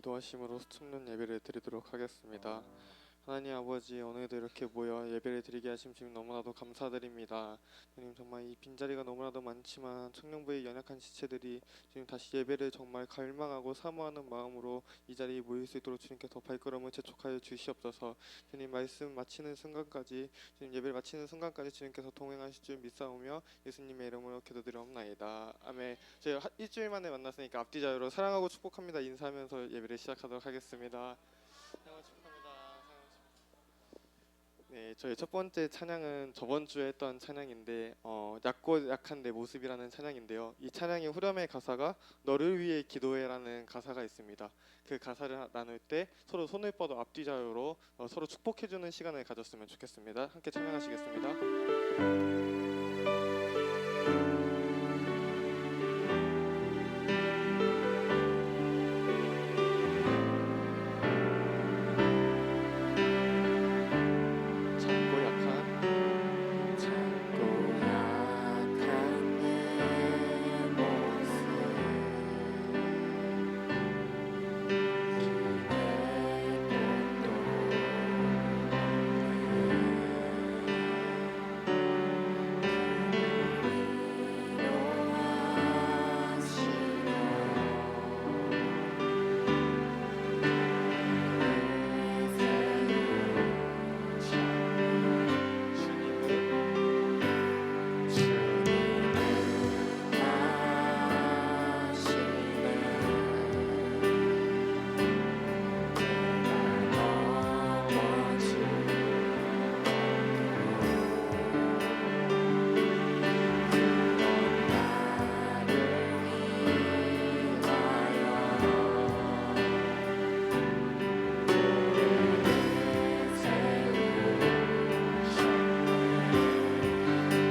인도하심으로 숨는 예배를 드리도록 하겠습니다. 하나님 아버지, 오늘도 이렇게 모여 예배를 드리게 하심 주님 너무나도 감사드립니다. 주님, 정말 이 빈자리가 너무나도 많지만 청년부의 연약한 지체들이 주님 다시 예배를 정말 갈망하고 사모하는 마음으로 이 자리에 모일 수 있도록 주님께서 발걸음을 재촉하여 주시옵소서. 주님, 말씀 마치는 순간까지, 주님 예배를 마치는 순간까지 주님께서 동행하실 줄 믿사오며 예수님의 이름으로 기도드리옵나이다. 아멘. 저희 일주일 만에 만났으니까 앞뒤자유로 사랑하고 축복합니다 인사하면서 예배를 시작하도록 하겠습니다. 사랑하고 축복합니다. 네, 저희 첫 번째 찬양은 저번 주에 했던 찬양인데 얕고 약한 내 모습이라는 찬양인데요. 이 찬양의 후렴의 가사가 너를 위해 기도해라는 가사가 있습니다. 그 가사를 나눌 때 서로 손을 뻗어 앞뒤자유로 서로 축복해주는 시간을 가졌으면 좋겠습니다. 함께 찬양하시겠습니다.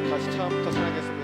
다시 처음부터 찬양하겠습니다.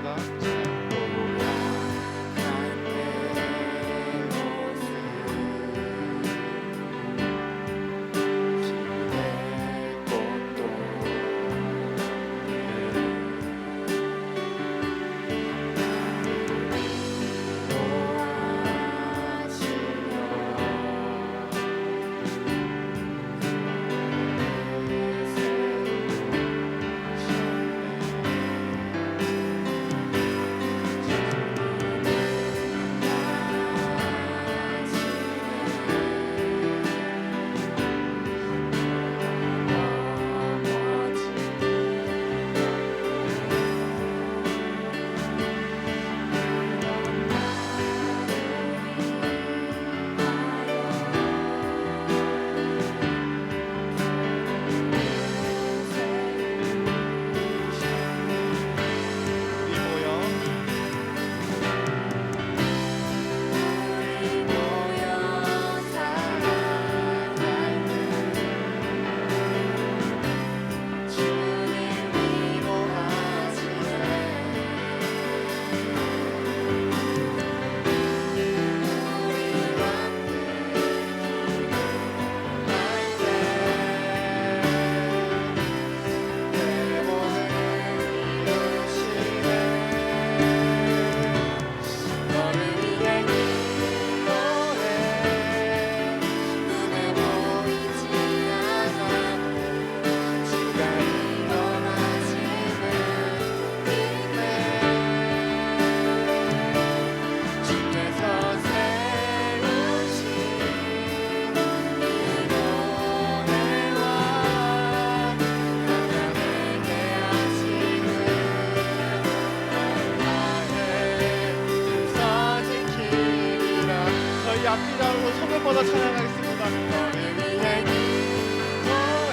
앞뒤자로 손을 뻗어 찬양하겠습니다. 너를 위해 기도해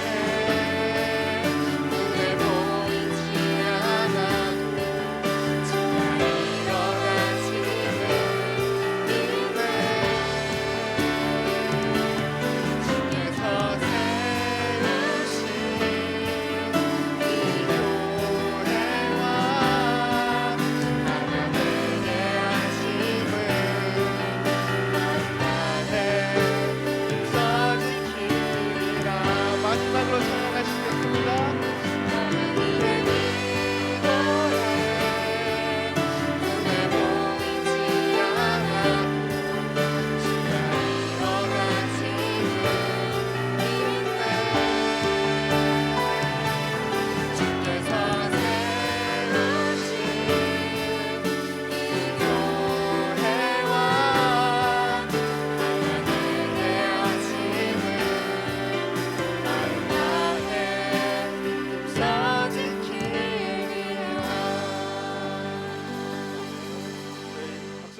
눈에 보이지 않아도 주가 일어나시는 은혜 주께서 세우신 이 교회와 나가 되게 하심을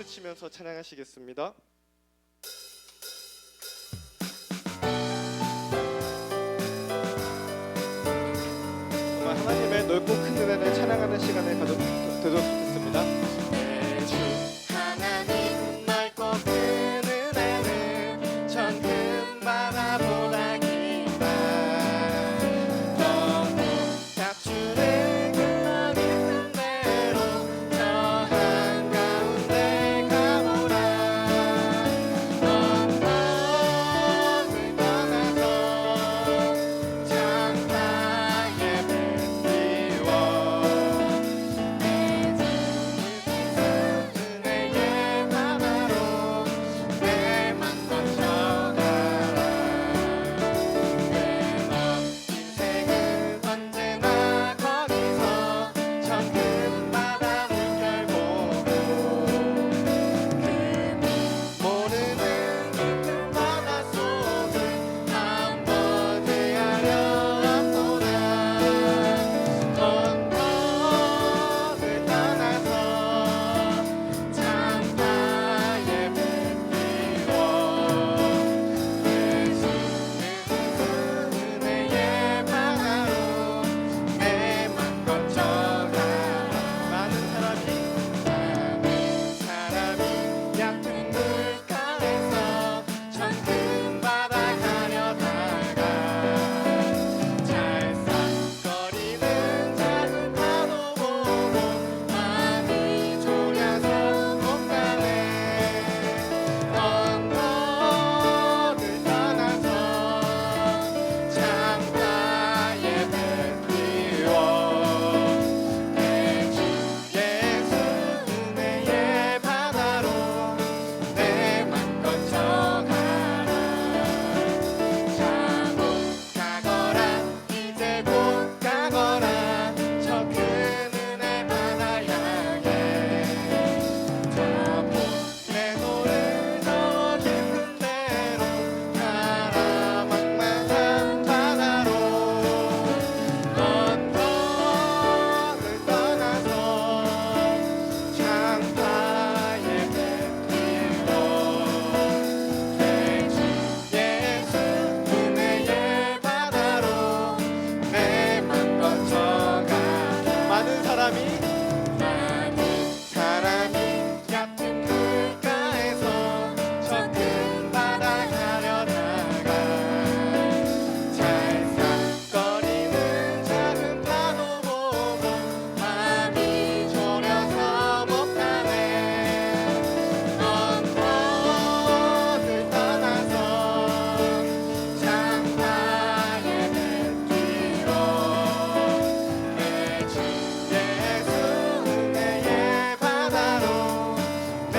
외치면서 찬양하시겠습니다. 정말 하나님의 넓고 큰 은혜를 찬양하는 시간을 되도록 좋겠습니다. 주 하나님 넓고 큰 은혜는 전 큰 바다보다 깊다. 너무 다투는 그만 있는 대로 저 한가운데 가보라. 언덕을 떠나서 창가에 배 띄워 은혜의 바다로 내 맘 던져가라. 인생은 언제나 거기서 저 큰 바다 물결 보고 모르는 깊은 바닷속을 한번 헤아려 왔구나. 언덕을 떠나서 창가에 배 띄워 은혜의 바다로 내 맘 걷혀가라. 많은 사람이 얕은 물가에서 저 큰 바다 가려다가 찰싹거리는 작은 파도 보고 마음이 졸여서 못 가네. 언덕을 떠나서 창가에 배 띄워 예수 은혜의 바다로 내 맘 걷혀가라. 자고 가거라 이제 곧 가거라 저 큰 은혜 바다 향해. 내 노를 저 깊은 데로 가라. 막막한 바다로 언덕을 떠나서 창가에 배 띄워 예수 은혜의 바다로 내 맘 걷혀가라. 많은 사람이 얕은 물가에서 저 큰 바다 가려다가 찰싹거리는 작은 파도 보고 마음이 졸여서 못 가네. 언덕을 떠나서 창가에 배 띄워 예수 은혜의 바다로 내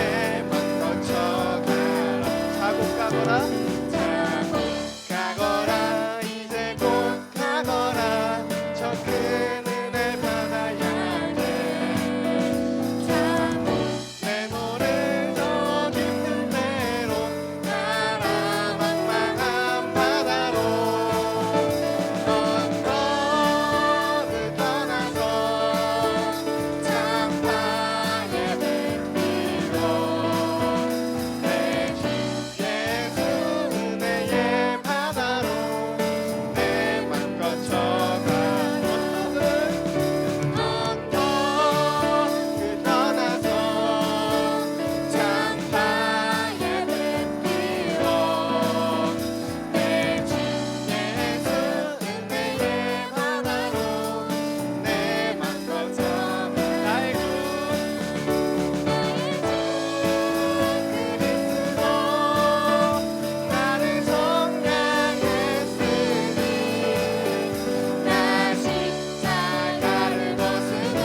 맘 걷혀가라. 자고 가거라 이제 곧 가거라 저 큰 은혜 바다 향해. 내 노를 저 깊은 데로 가라. 막막한 바다로 언덕을 떠나서 창가에 배 띄워 예수 은혜의 바다로 내 맘 걷혀가. 언덕을 떠나서 창가에 배 띄워 예수 은혜의 바다로 내 맘 걷혀가. 나의 주 그리스도 나를 성량했으니 나 십자가를 벗으니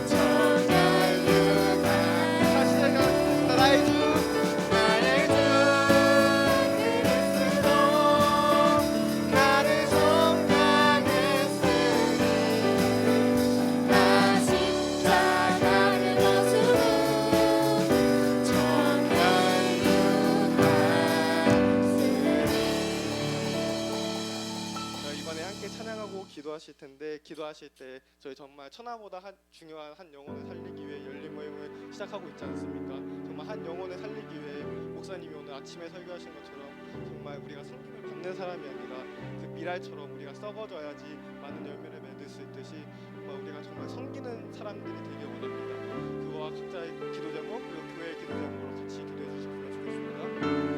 정결유한 다시 생각합니다. 나의 주 그리스도 나를 성량했으니 나 십자가를 벗으니 이번에 함께 찬양하고 기도하실 텐데 기도하실 때 저희 정말 천하보다 중요한 한 영혼을 살리기 위해 열린 모임을 시작하고 있지 않습니까? 정말 한 영혼을 살리기 위해 목사님이 오늘 아침에 설교하신 것처럼 정말 우리가 성김을 받는 사람이 아니라 그 밀알처럼 우리가 썩어져야지 많은 열매를 맺을 수 있듯이 정말 우리가 정말 섬기는 사람들이 되길 원합니다. 그와 각자의 기도 제목 그리고 교회의 기도 제목으로 같이 기도해 주셨으면 좋겠습니다.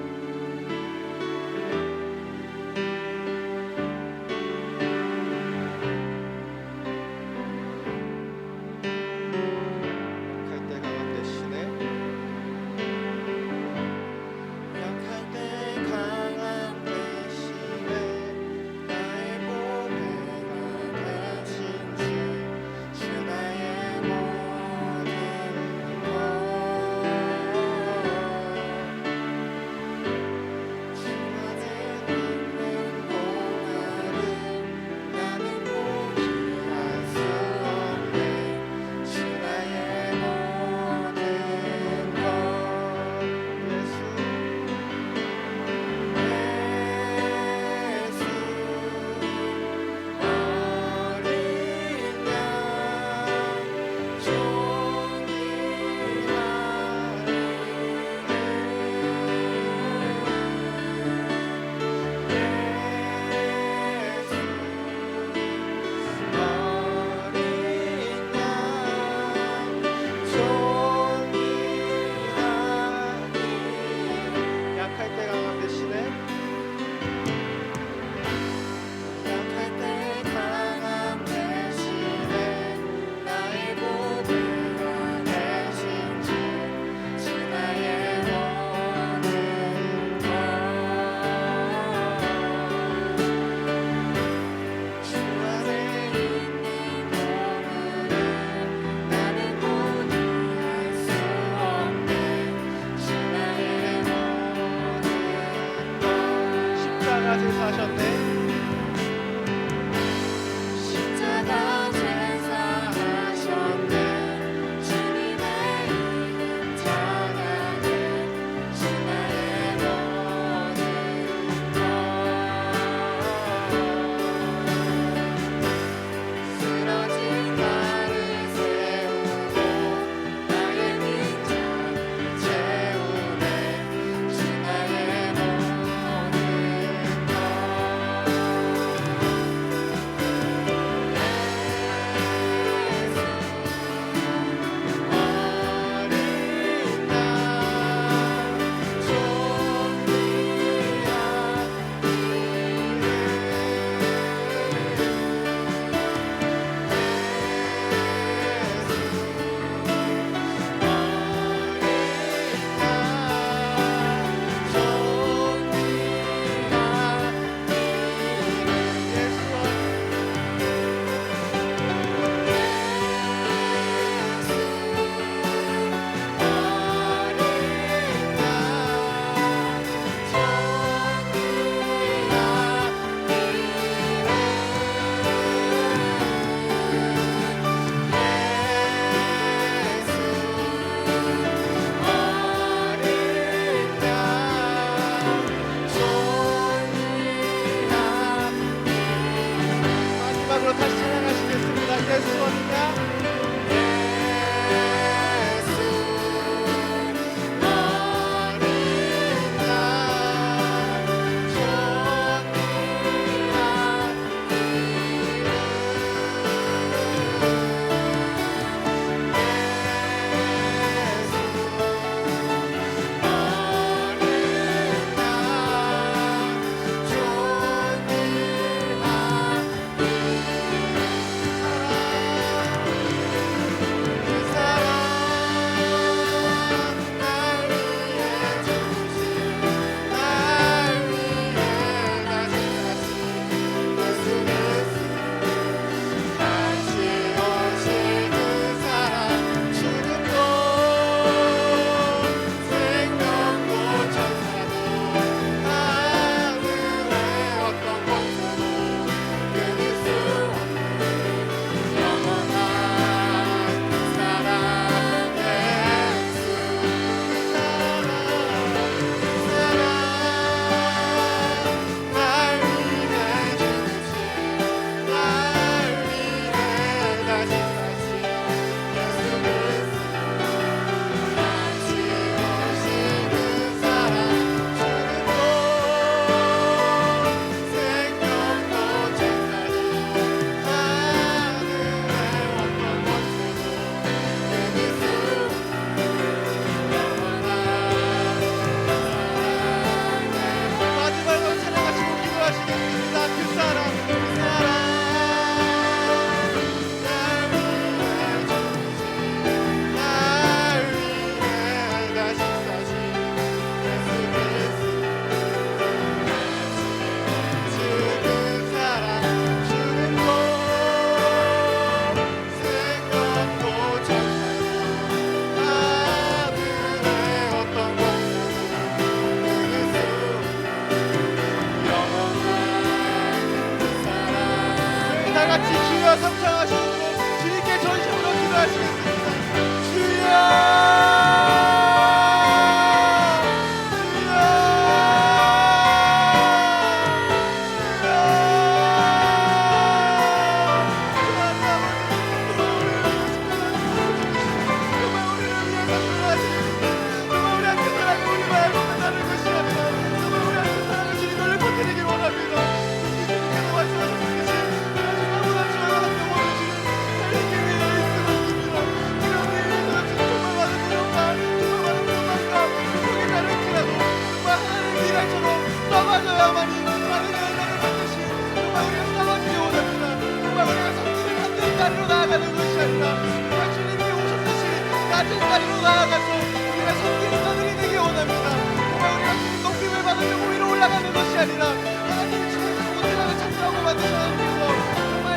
어마어마하니 많은 은혜를 받듯이 정말 우리가 싸워지기 원합니다. 정말 우리가 성기를 받는 자리로 나아가는 것이 아니라 정말 주님이 오셨듯이 낮은 자리로 나아가서 우리가 성기를 받으리 되기 원합니다. 정말 우리가 주님 높임을 받으려고 위로 올라가는 것이 아니라 하나님 주님을 못지않은 창조하고 만드신 하나님께서 정말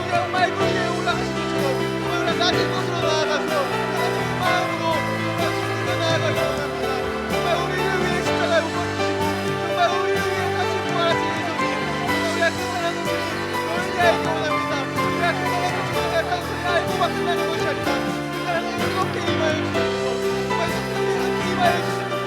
그냥 맑은 위에 올라가신 것처럼 정말 우리가 낮은 곳으로 나아가서 하나님의 마음으로 정말 성기를 나아가기 원합니다. 정말 우리를 위해 십자가에 못 박히시고 정말 우리를 위해 다시 부활하신 예수님, 우리가 그 사랑을 널리 알기 원합니다. 우리가 그 사랑을 주님의 단순히 알고만 끝나는 것이 아니라 그 사랑을 뜨겁게 임하여 주시옵소서. 정말 성령이 함께 임하여 주시옵소서.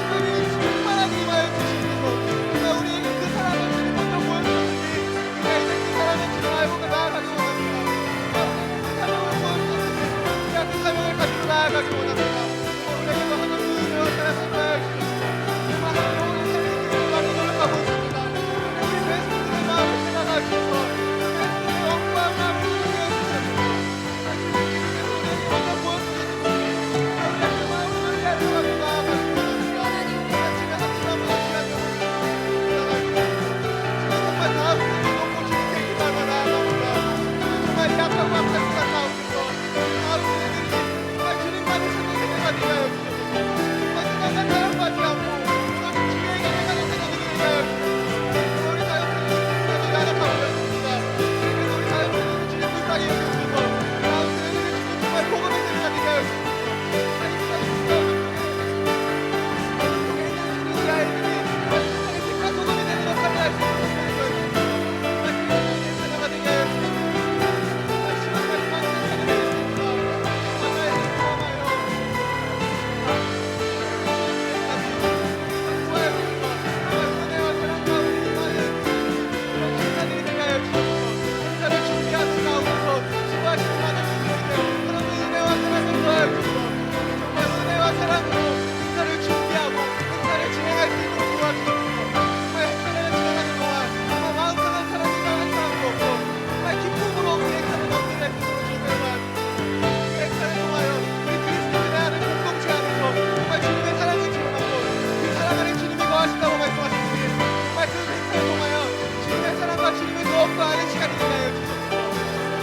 그리스도의 충만하게 임하여 주시옵소서. 정말 우리에게 그 사랑을 주님 먼저 보여주셨으니 우리가 이제 그 사랑을 주님 알고 나아가기 원합니다. 정말 우리에게 그 사랑을 보여주셨으니 우리가 그 사랑을 가지고 나아가기 원합니다. 우리에게도 하나님 은혜와 사랑을 더하여 주시옵소서. 정말 하나님 오늘 삶의 길을 많이 노력하고 있습니다. 우리 베스트들의 마음을 생각하여 주셔서 베스트들의 엄마의 마음을 이루어 주셔서 정말 주님께서 우리에게 먼저 보여주셨으니 우리가 그 마음을 널리 알고 나아가기 원합니다. 우리가 집에 한 시간만 시간이 없습니다. 정말 다음 주에 놓고 주님께 기도하며 나아갑니다. 정말 약하고 악한 시간 가운데서 다음 주에들이 정말 주님 받으셨는 세대가 되게 하여 주셔서 정말 그냥 사랑받지 않고 오늘 주님에게 행하는 세대들이 되게 하여 주셔서 우리 자연스러운 주님께도 연약하고 있습니다. 그래서 우리 자연스러운 주님 불쌍히 여겨주셔서 다음 세대들이 주님 정말 복음의 세대가 되게 하여 주셔서 하나님께서 우리 아이들이 세상의 빛과 소금이 되는 역할을 할 수 있도록 해주셔서 정말 그리스도의 세대가 되게 하여 주셔서 정말 시간 말씀 많은 세대가 되겠습니다. 정말 나의 구원하여 기쁨으로 우리 행사를 넘기는 행사를 통하여 우리 그리스도인의 하는 공동체 안에서 정말 주님의 사랑을 체험하고 그 사랑 안에 주님이 거하신다고 말씀하셨으니 정말 그 행사를 통하여 주님의 사랑과 주님을 더욱더 아는 시간이 되게 하여 주옵소서.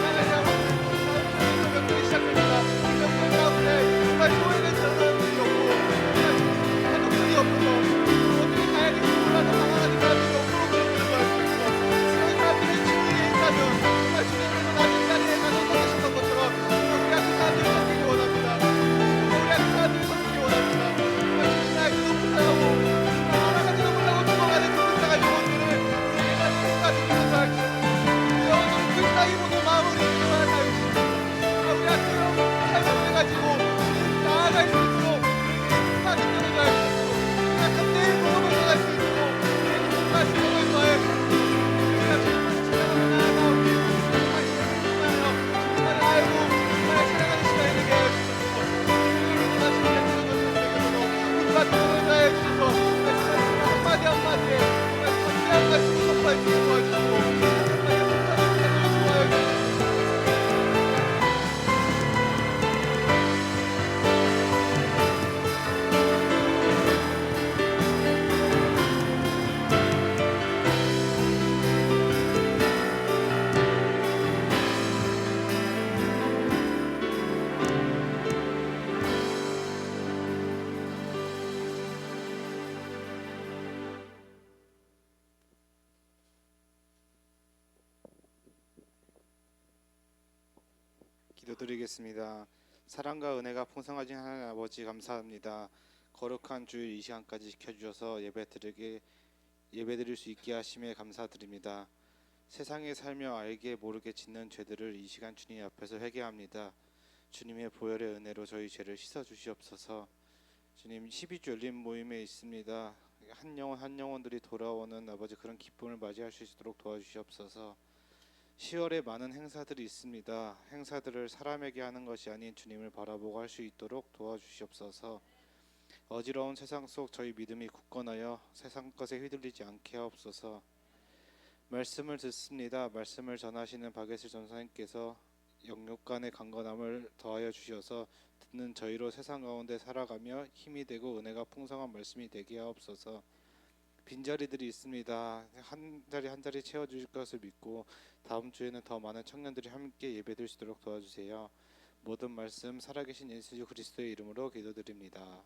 하나님 아버지 명절이 시작됩니다. 이 명절 가운데 정말 교회는 저런 사람들이 없고 정말 가족들이 없어서 어떻게 가야 될지 몰라서 방황하는 사람들이 없도록 그러는 걸 알수 있어. 그런 사람들이 주님의 행사면 정말 주님께서 낮은 자리에 가서 서계셨던 것처럼 정말 우리가 그 사람들을 섬기기 원합니다. 정말 우리가 그 사람들을 섬기기 원합니다. 정말 주님 나의 그 높은 사랑으로 정말 알아가지도 못하고 죽어가는 그 불쌍한 영혼들을 우리에게 다시 생각하시기 원하옵소서. 그 영혼들을 불쌍히 보는 마음으로 인정하여 주시옵소서. 정말 우리가 그런 삶을 통해가지고 주님 나아갈 수 있도록 우리에게 힘과 능력을 더하여 주시옵소서. 우리가 감내의 복음을 전할 수 있도록 우리에게 힘과 능력을 더하여 주시옵소서. 우리가 주님을 찬양하며 나아가오니 정말 주님을 통하여 주님만을 알고 주님만을 사랑하는 시간이 되게 하여 주시옵소서. 주님께서 다시 우리의 주님께서도 힘과 능력을 더하여 주셔서 정말 주님 한마디 한마디에 정말 담대한 말씀을 선포할 수 있게 도와주시고 하나님의 풍성한 은혜를 도와여 주시옵소서. 기도드리겠습니다. 사랑과 은혜가 풍성하신 하나님 아버지 감사합니다. 거룩한 주일 이 시간까지 지켜주셔서 예배드릴 수 있게 하심에 감사드립니다. 세상에 살며 알게 모르게 짓는 죄들을 이 시간 주님 앞에서 회개합니다. 주님의 보혈의 은혜로 저희 죄를 씻어 주시옵소서. 주님 12주 열린 모임에 있습니다. 한 영혼 한 영혼들이 돌아오는 아버지 그런 기쁨을 맞이할 수 있도록 도와주시옵소서. 10월에 많은 행사들이 있습니다. 행사들을 사람에게 하는 것이 아닌 주님을 바라보고 할 수 있도록 도와주시옵소서. 어지러운 세상 속 저희 믿음이 굳건하여 세상 것에 휘둘리지 않게 하옵소서. 말씀을 듣습니다. 말씀을 전하시는 박예슬 전사님께서 영육간의 강건함을 더하여 주셔서 듣는 저희로 세상 가운데 살아가며 힘이 되고 은혜가 풍성한 말씀이 되게 하옵소서. 빈자리들이 있습니다. 한 자리 한 자리 채워주실 것을 믿고 다음 주에는 더 많은 청년들이 함께 예배드릴 수 있도록 도와주세요. 모든 말씀 살아계신 예수 그리스도의 이름으로 기도드립니다.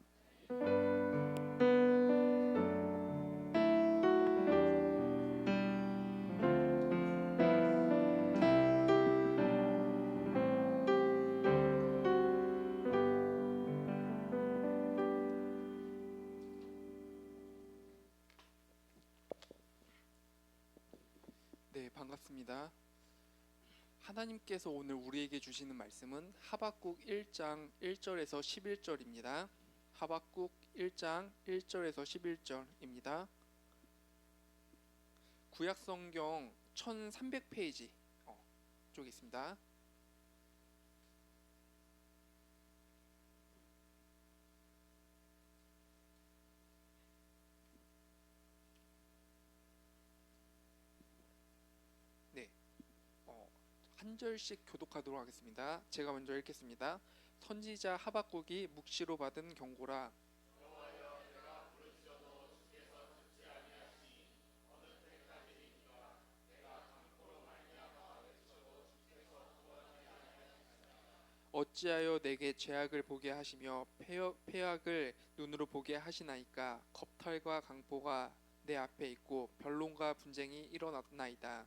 네, 반갑습니다. 하나님께서 오늘 우리에게 주시는 말씀은 하박국 1장 1절에서 11절입니다. 하박국 1장 1절에서 11절입니다. 구약성경 1300페이지 쪽에 있습니다. 네, 한 절씩 교독하도록 하겠습니다. 제가 먼저 읽겠습니다. 선지자 하박국이 묵시로 받은 경고라. 어찌하여 내게 죄악을 보게 하시며 패악을 눈으로 보게 하시나이까. 겁탈과 강포가 내 앞에 있고 변론과 분쟁이 일어났나이다.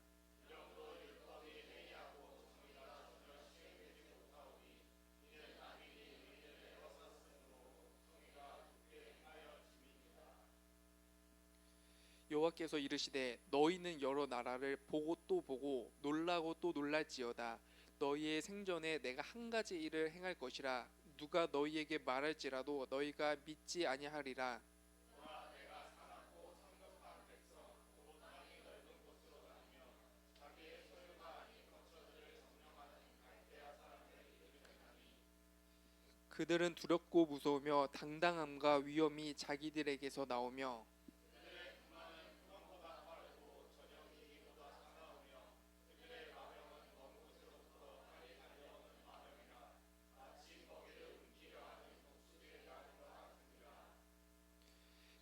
여호와께서 이르시되 너희는 여러 나라를 보고 또 보고 놀라고 또 놀랄지어다. 너희의 생전에 내가 한 가지 일을 행할 것이라. 누가 너희에게 말할지라도 너희가 믿지 아니하리라. 그들은 두렵고 무서우며 당당함과 위엄이 자기들에게서 나오며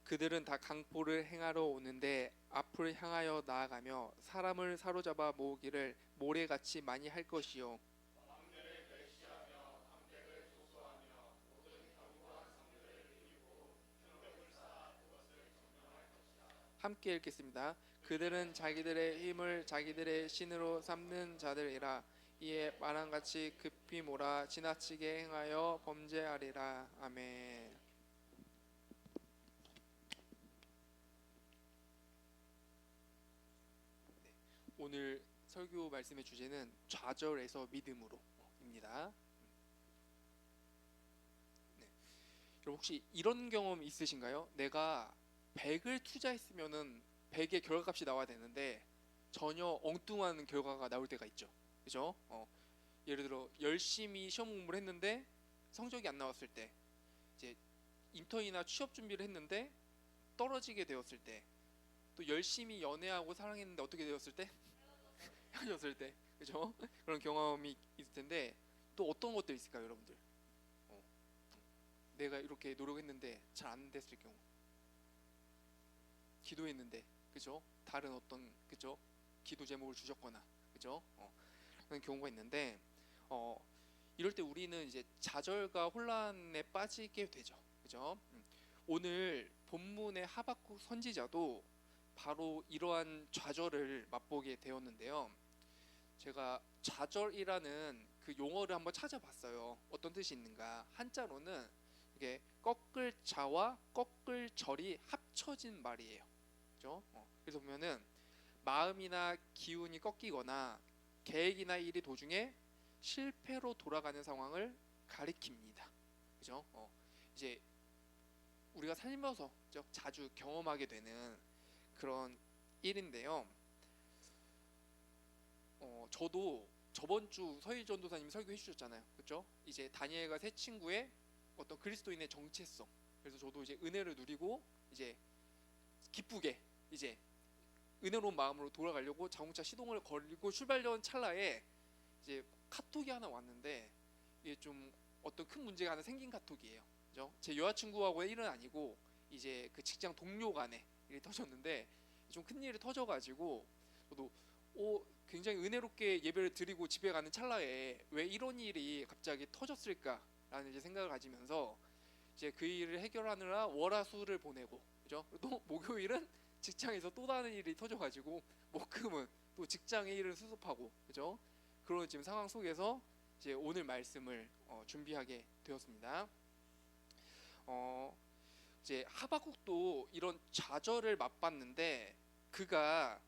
그들은 다 강포를 행하러 오는데 앞을 향하여 나아가며 사람을 사로잡아 모으기를 모래같이 많이 할 것이요. 함께 읽겠습니다. 그들은 자기들의 힘을 자기들의 신으로 삼는 자들이라. 이에 마랑같이 급히 몰아 지나치게 행하여 범죄하리라. 아멘. 오늘 설교 말씀의 주제는 좌절에서 믿음으로입니다. 네. 여러분 혹시 이런 경험 있으신가요? 내가 100을 투자했으면은 100의 결과값이 나와야 되는데 전혀 엉뚱한 결과가 나올 때가 있죠. 그죠? 예를 들어 열심히 시험 공부를 했는데 성적이 안 나왔을 때, 이제 인턴이나 취업 준비를 했는데 떨어지게 되었을 때, 또 열심히 연애하고 사랑했는데 어떻게 되었을 때? 헤어졌을 때, 그죠? 그런 경험이 있을 텐데 또 어떤 것들 있을까요, 여러분들? 내가 이렇게 노력했는데 잘 안 됐을 경우, 기도했는데, 그죠? 다른 어떤, 그죠? 기도 제목을 주셨거나, 그죠? 그런 경우가 있는데, 이럴 때 우리는 이제 좌절과 혼란에 빠지게 되죠, 그죠? 오늘 본문의 하박국 선지자도 바로 이러한 좌절을 맛보게 되었는데요. 제가 좌절이라는 그 용어를 한번 찾아봤어요. 어떤 뜻이 있는가? 한자로는 이게 꺾을 자와 꺾을 절이 합쳐진 말이에요. 그죠? 그래서 보면은 마음이나 기운이 꺾이거나 계획이나 일이 도중에 실패로 돌아가는 상황을 가리킵니다. 그죠? 이제 우리가 살면서 자주 경험하게 되는 그런 일인데요. 저도 저번 주 서희 전도사님이 설교해 주셨잖아요. 그렇죠? 이제 다니엘과 세 친구의 어떤 그리스도인의 정체성. 그래서 저도 이제 은혜를 누리고 이제 기쁘게 이제 은혜로운 마음으로 돌아가려고 자동차 시동을 걸고 출발전 찰나에 이제 카톡이 하나 왔는데, 이게 좀 어떤 큰 문제가 하나 생긴 카톡이에요. 그죠? 제 여자친구하고의 일은 아니고 이제 그 직장 동료 간에 일이 터졌는데 좀 큰 일이 터져가지고 저도 굉장히 은혜롭게 예배를 드리고 집에 가는 찰나에 왜 이런 일이 갑자기 터졌을까라는 이제 생각을 가지면서 이제 그 일을 해결하느라 월화수를 보내고, 그죠? 또 목요일은 직장에서 또 다른 일이 터져가지고 목금은 또 직장의 일을 수습하고, 그죠? 그런 지금 상황 속에서 이제 오늘 말씀을 준비하게 되었습니다. 이제 하박국도 이런 좌절을 맛봤는데 그가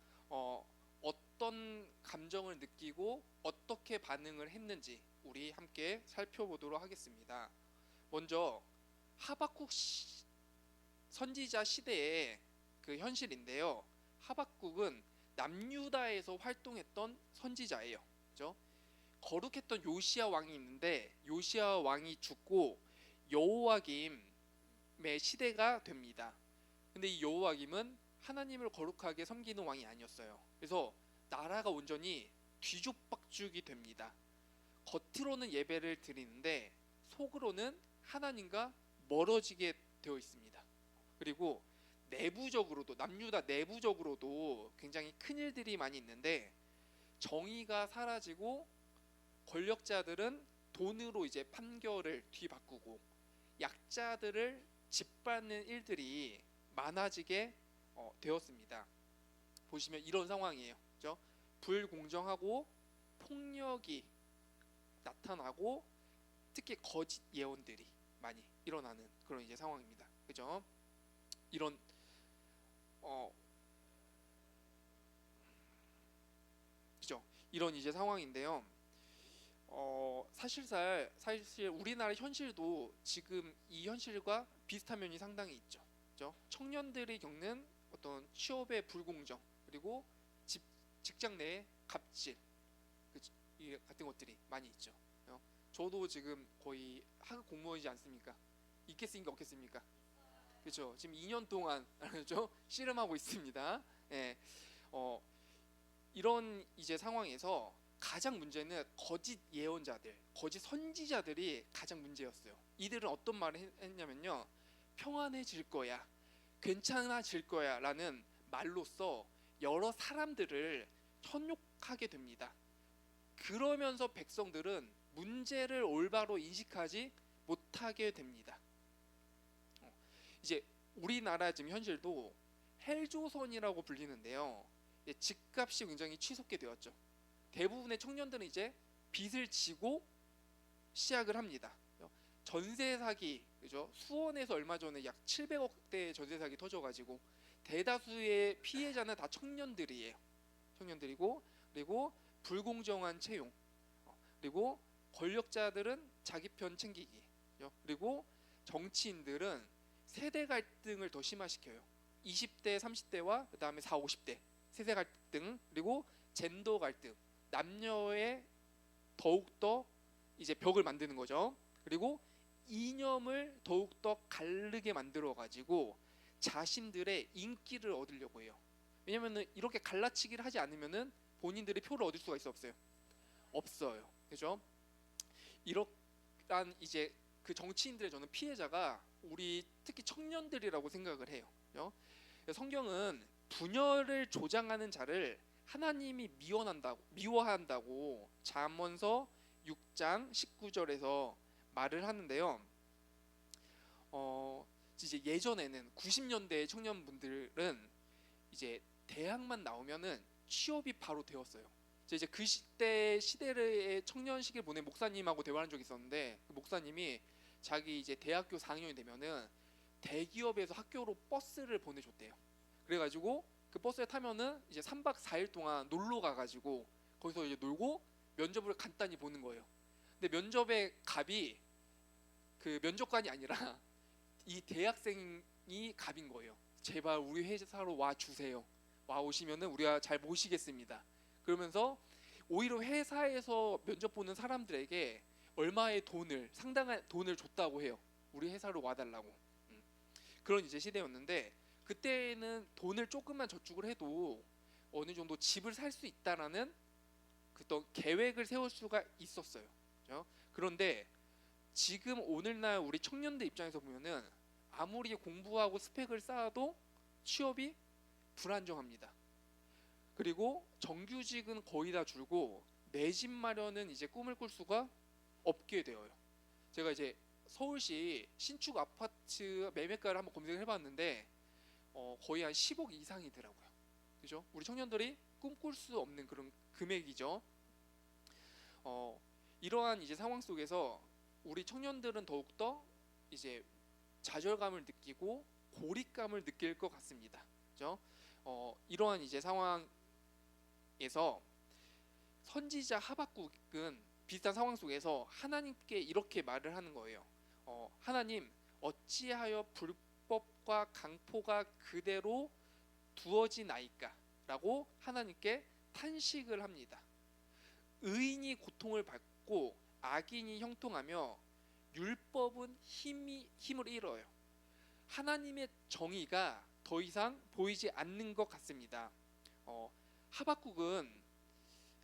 어떤 감정을 느끼고 어떻게 반응을 했는지 우리 함께 살펴보도록 하겠습니다. 먼저 하박국 선지자 시대의 그 현실인데요. 하박국은 남유다에서 활동했던 선지자예요. 그죠? 거룩했던 요시야 왕이 있는데 요시야 왕이 죽고 여호와김의 시대가 됩니다. 근데 이 여호와김은 하나님을 거룩하게 섬기는 왕이 아니었어요. 그래서 나라가 온전히 뒤죽박죽이 됩니다. 겉으로는 예배를 드리는데 속으로는 하나님과 멀어지게 되어 있습니다. 그리고 내부적으로도 남유다 내부적으로도 굉장히 큰 일들이 많이 있는데 정의가 사라지고 권력자들은 돈으로 이제 판결을 뒤바꾸고 약자들을 짓밟는 일들이 많아지게 되었습니다. 보시면 이런 상황이에요. 그죠? 불공정하고 폭력이 나타나고 특히 거짓 예언들이 많이 일어나는 그런 이제 상황입니다. 그죠? 이런 그죠? 이런 이제 상황인데요. 사실 우리나라 현실도 지금 이 현실과 비슷한 면이 상당히 있죠. 그죠? 청년들이 겪는 어떤 취업의 불공정 그리고 직장 내의 갑질 이 같은 것들이 많이 있죠. 저도 지금 거의 하급 공무원이지 않습니까? 있겠습니까 없겠습니까? 그렇죠. 지금 2년 동안 그렇죠? 씨름하고 있습니다. 예. 이런 이제 상황에서 가장 문제는 거짓 예언자들, 거짓 선지자들이 가장 문제였어요. 이들은 어떤 말을 했냐면요, 평안해질 거야, 괜찮아질 거야라는 말로써 여러 사람들을 현혹하게 됩니다. 그러면서 백성들은 문제를 올바로 인식하지 못하게 됩니다. 이제 우리나라 지금 현실도 헬조선이라고 불리는데요. 집값이 굉장히 치솟게 되었죠. 대부분의 청년들은 이제 빚을 지고 시작을 합니다. 전세 사기, 그죠? 수원에서 얼마 전에 약 700억대 전세 사기 터져가지고 대다수의 피해자는 다 청년들이에요. 청년들이고 그리고 불공정한 채용, 그리고 권력자들은 자기 편 챙기기, 그리고 정치인들은 세대 갈등을 더 심화시켜요. 20대, 30대와 그 다음에 40, 50대 세대 갈등, 그리고 젠더 갈등, 남녀의 더욱더 이제 벽을 만드는 거죠. 그리고 이념을 더욱더 갈르게 만들어 가지고 자신들의 인기를 얻으려고 해요. 왜냐면은 이렇게 갈라치기를 하지 않으면은 본인들의 표를 얻을 수가 없어요. 없어요. 그죠? 이러한 이제 그 정치인들의 저는 피해자가 우리 특히 청년들이라고 생각을 해요. 그죠? 성경은 분열을 조장하는 자를 하나님이 미워한다고 잠언서 6장 19절에서 말을 하는데요. 이제 예전에는 90년대 청년분들은 이제 대학만 나오면은 취업이 바로 되었어요. 이제 그 시대의 청년 시기를 보낸 목사님하고 대화한 적이 있었는데 그 목사님이 자기 이제 대학교 4학년이 되면은 대기업에서 학교로 버스를 보내줬대요. 그래가지고 그 버스에 타면은 이제 3박 4일 동안 놀러 가가지고 거기서 이제 놀고 면접을 간단히 보는 거예요. 근데 면접의 값이 그 면접관이 아니라 이 대학생이 값인 거예요. 제발 우리 회사로 와 주세요. 와 오시면은 우리가 잘 모시겠습니다. 그러면서 오히려 회사에서 면접 보는 사람들에게 얼마의 상당한 돈을 줬다고 해요. 우리 회사로 와달라고. 그런 이제 시대였는데 그때는 돈을 조금만 저축을 해도 어느 정도 집을 살 수 있다라는 어떤 계획을 세울 수가 있었어요. 그렇죠? 그런데 지금 오늘날 우리 청년들 입장에서 보면은 아무리 공부하고 스펙을 쌓아도 취업이 불안정합니다. 그리고 정규직은 거의 다 줄고 내 집 마련은 이제 꿈을 꿀 수가 없게 되어요. 제가 이제 서울시 신축 아파트 매매가를 한번 검색을 해봤는데 거의 한 10억 이상이더라고요. 그죠? 우리 청년들이 꿈꿀 수 없는 그런 금액이죠. 이러한 이제 상황 속에서 우리 청년들은 더욱더 이제 좌절감을 느끼고 고립감을 느낄 것 같습니다. 그죠? 이러한 이제 상황에서 선지자 하박국은 비슷한 상황 속에서 하나님께 이렇게 말을 하는 거예요. 하나님, 어찌하여 불법과 강포가 그대로 두어지나이까? 라고 하나님께 탄식을 합니다. 의인이 고통을 받고 악인이 형통하며 율법은 힘을 잃어요. 하나님의 정의가 더 이상 보이지 않는 것 같습니다. 하박국은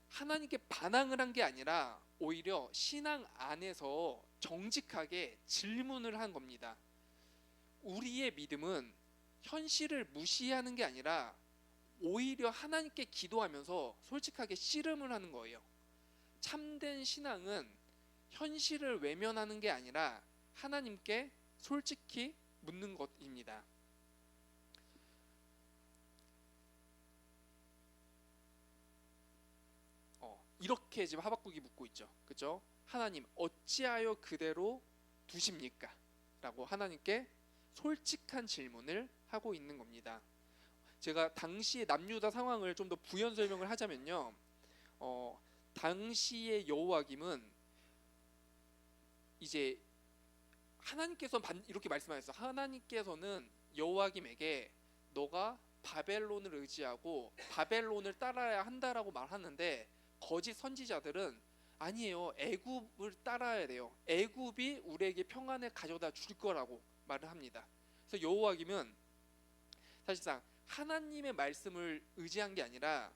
하나님께 반항을 한 게 아니라 오히려 신앙 안에서 정직하게 질문을 한 겁니다. 우리의 믿음은 현실을 무시하는 게 아니라 오히려 하나님께 기도하면서 솔직하게 씨름을 하는 거예요. 참된 신앙은 현실을 외면하는 게 아니라 하나님께 솔직히 묻는 것입니다. 이렇게 지금 하박국이 묻고 있죠. 그죠? 하나님, 어찌하여 그대로 두십니까? 라고 하나님께 솔직한 질문을 하고 있는 겁니다. 제가 당시의 남유다 상황을 좀 더 부연 설명을 하자면요. 당시의 여호와김은 이제 하나님께서 이렇게 말씀하셨어요. 하나님께서는 여호와김에게 너가 바벨론을 의지하고 바벨론을 따라야 한다라고 말하는데 거짓 선지자들은 아니에요. 애굽을 따라야 돼요. 애굽이 우리에게 평안을 가져다 줄 거라고 말을 합니다. 그래서 여호와김은 사실상 하나님의 말씀을 의지한 게 아니라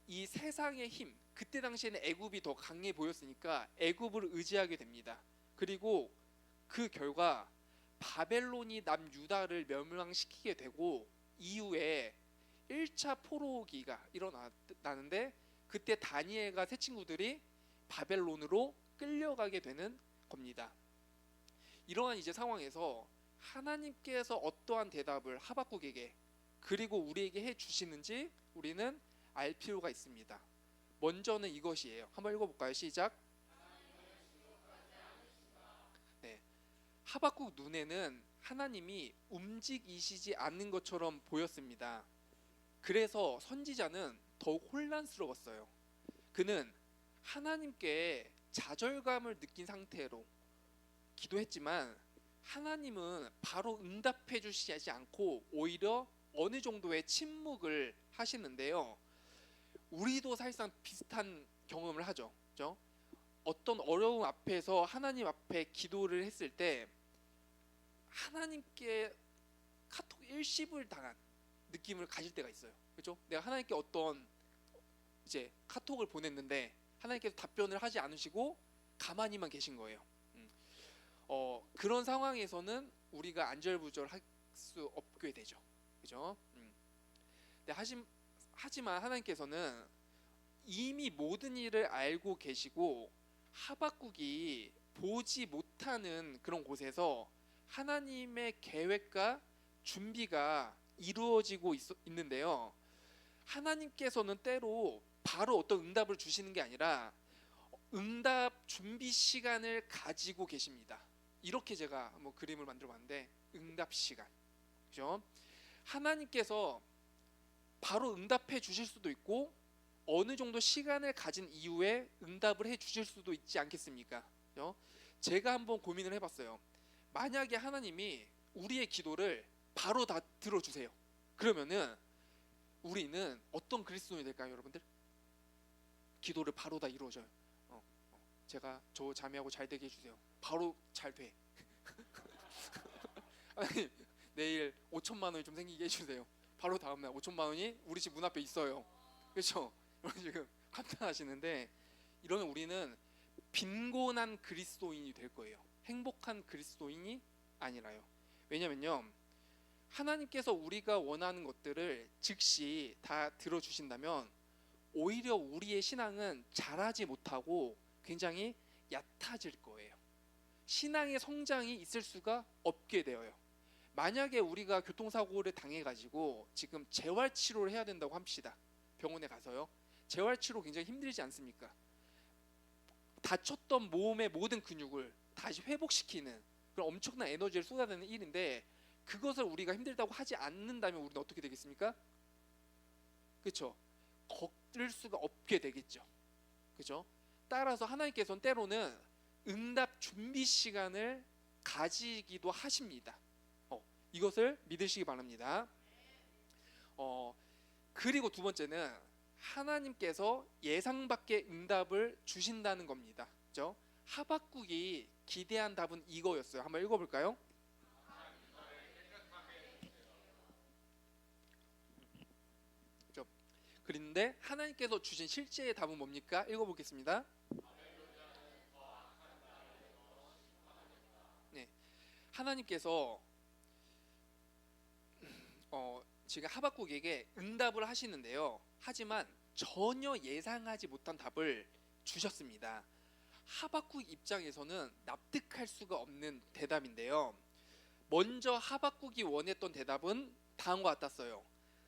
이 세상의 힘, 그때 당시에는 애굽이 더 강해 보였으니까 애굽을 의지하게 됩니다. 그리고 그 결과 바벨론이 남유다를 멸망시키게 되고 이후에 1차 포로기가 일어나는데 그때 다니엘과 세 친구들이 바벨론으로 끌려가게 되는 겁니다. 이러한 이제 상황에서 하나님께서 어떠한 대답을 하박국에게 그리고 우리에게 해 주시는지 우리는 알 필요가 있습니다. 먼저는 이것이에요. 한번 읽어볼까요? 시작. 네, 하박국 눈에는 하나님이 움직이시지 않는 것처럼 보였습니다. 그래서 선지자는 더욱 혼란스러웠어요. 그는 하나님께 좌절감을 느낀 상태로 기도했지만 하나님은 바로 응답해 주시지 않고 오히려 어느 정도의 침묵을 하시는데요. 우리도 사실상 비슷한 경험을 하죠. 그렇죠? 어떤 어려움 앞에서 하나님 앞에 기도를 했을 때 하나님께 카톡 일십을 당한 느낌을 가질 때가 있어요. 그렇죠? 내가 하나님께 어떤 이제 카톡을 보냈는데 하나님께서 답변을 하지 않으시고 가만히만 계신 거예요. 그런 상황에서는 우리가 안절부절할 수 없게 되죠. 그죠? 하지만 하나님께서는 이미 모든 일을 알고 계시고 하박국이 보지 못하는 그런 곳에서 하나님의 계획과 준비가 이루어지고 있는데요. 하나님께서는 때로 바로 어떤 응답을 주시는 게 아니라 응답 준비 시간을 가지고 계십니다. 이렇게 제가 한번 그림을 만들어 봤는데 응답 시간. 그죠? 하나님께서 바로 응답해 주실 수도 있고 어느 정도 시간을 가진 이후에 응답을 해 주실 수도 있지 않겠습니까? 그죠? 제가 한번 고민을 해봤어요. 만약에 하나님이 우리의 기도를 바로 다 들어주세요. 그러면은 우리는 어떤 그리스도인이 될까요, 여러분들? 기도를 바로 다 이루어져요. 제가 저 자매하고 잘 되게 해주세요. 바로 잘 돼. 하나님 내일 5천만 원이 좀 생기게 해주세요. 바로 다음날 5천만 원이 우리 집 문 앞에 있어요. 그렇죠? 여러분 지금 감탄하시는데 이러면 우리는 빈곤한 그리스도인이 될 거예요. 행복한 그리스도인이 아니라요. 왜냐면요, 하나님께서 우리가 원하는 것들을 즉시 다 들어주신다면 오히려 우리의 신앙은 자라지 못하고 굉장히 얕아질 거예요. 신앙의 성장이 있을 수가 없게 되어요. 만약에 우리가 교통사고를 당해가지고 지금 재활치료를 해야 된다고 합시다. 병원에 가서요. 재활치료 굉장히 힘들지 않습니까? 다쳤던 몸의 모든 근육을 다시 회복시키는 그런 엄청난 에너지를 쏟아내는 일인데, 그것을 우리가 힘들다고 하지 않는다면 우리는 어떻게 되겠습니까? 그렇죠? 걸을 수가 없게 되겠죠. 그렇죠? 따라서 하나님께서는 때로는 응답 준비 시간을 가지기도 하십니다. 이것을 믿으시기 바랍니다. 그리고 두 번째는 하나님께서 예상 밖의 응답을 주신다는 겁니다. 그렇죠? 하박국이 기대한 답은 이거였어요. 한번 읽어볼까요? 그렇죠? 그런데 하나님께서 주신 실제의 답은 뭡니까? 읽어보겠습니다. 네, 하나님께서 지금 하박국에게 응답을 하시는데요. 하지만 전혀 예상하지 못한 답을 주셨습니다. 하박국 입장에서는 납득할 수가 없는 대답인데요. 먼저 하박국이 원했던 대답은 다음과 같았어요.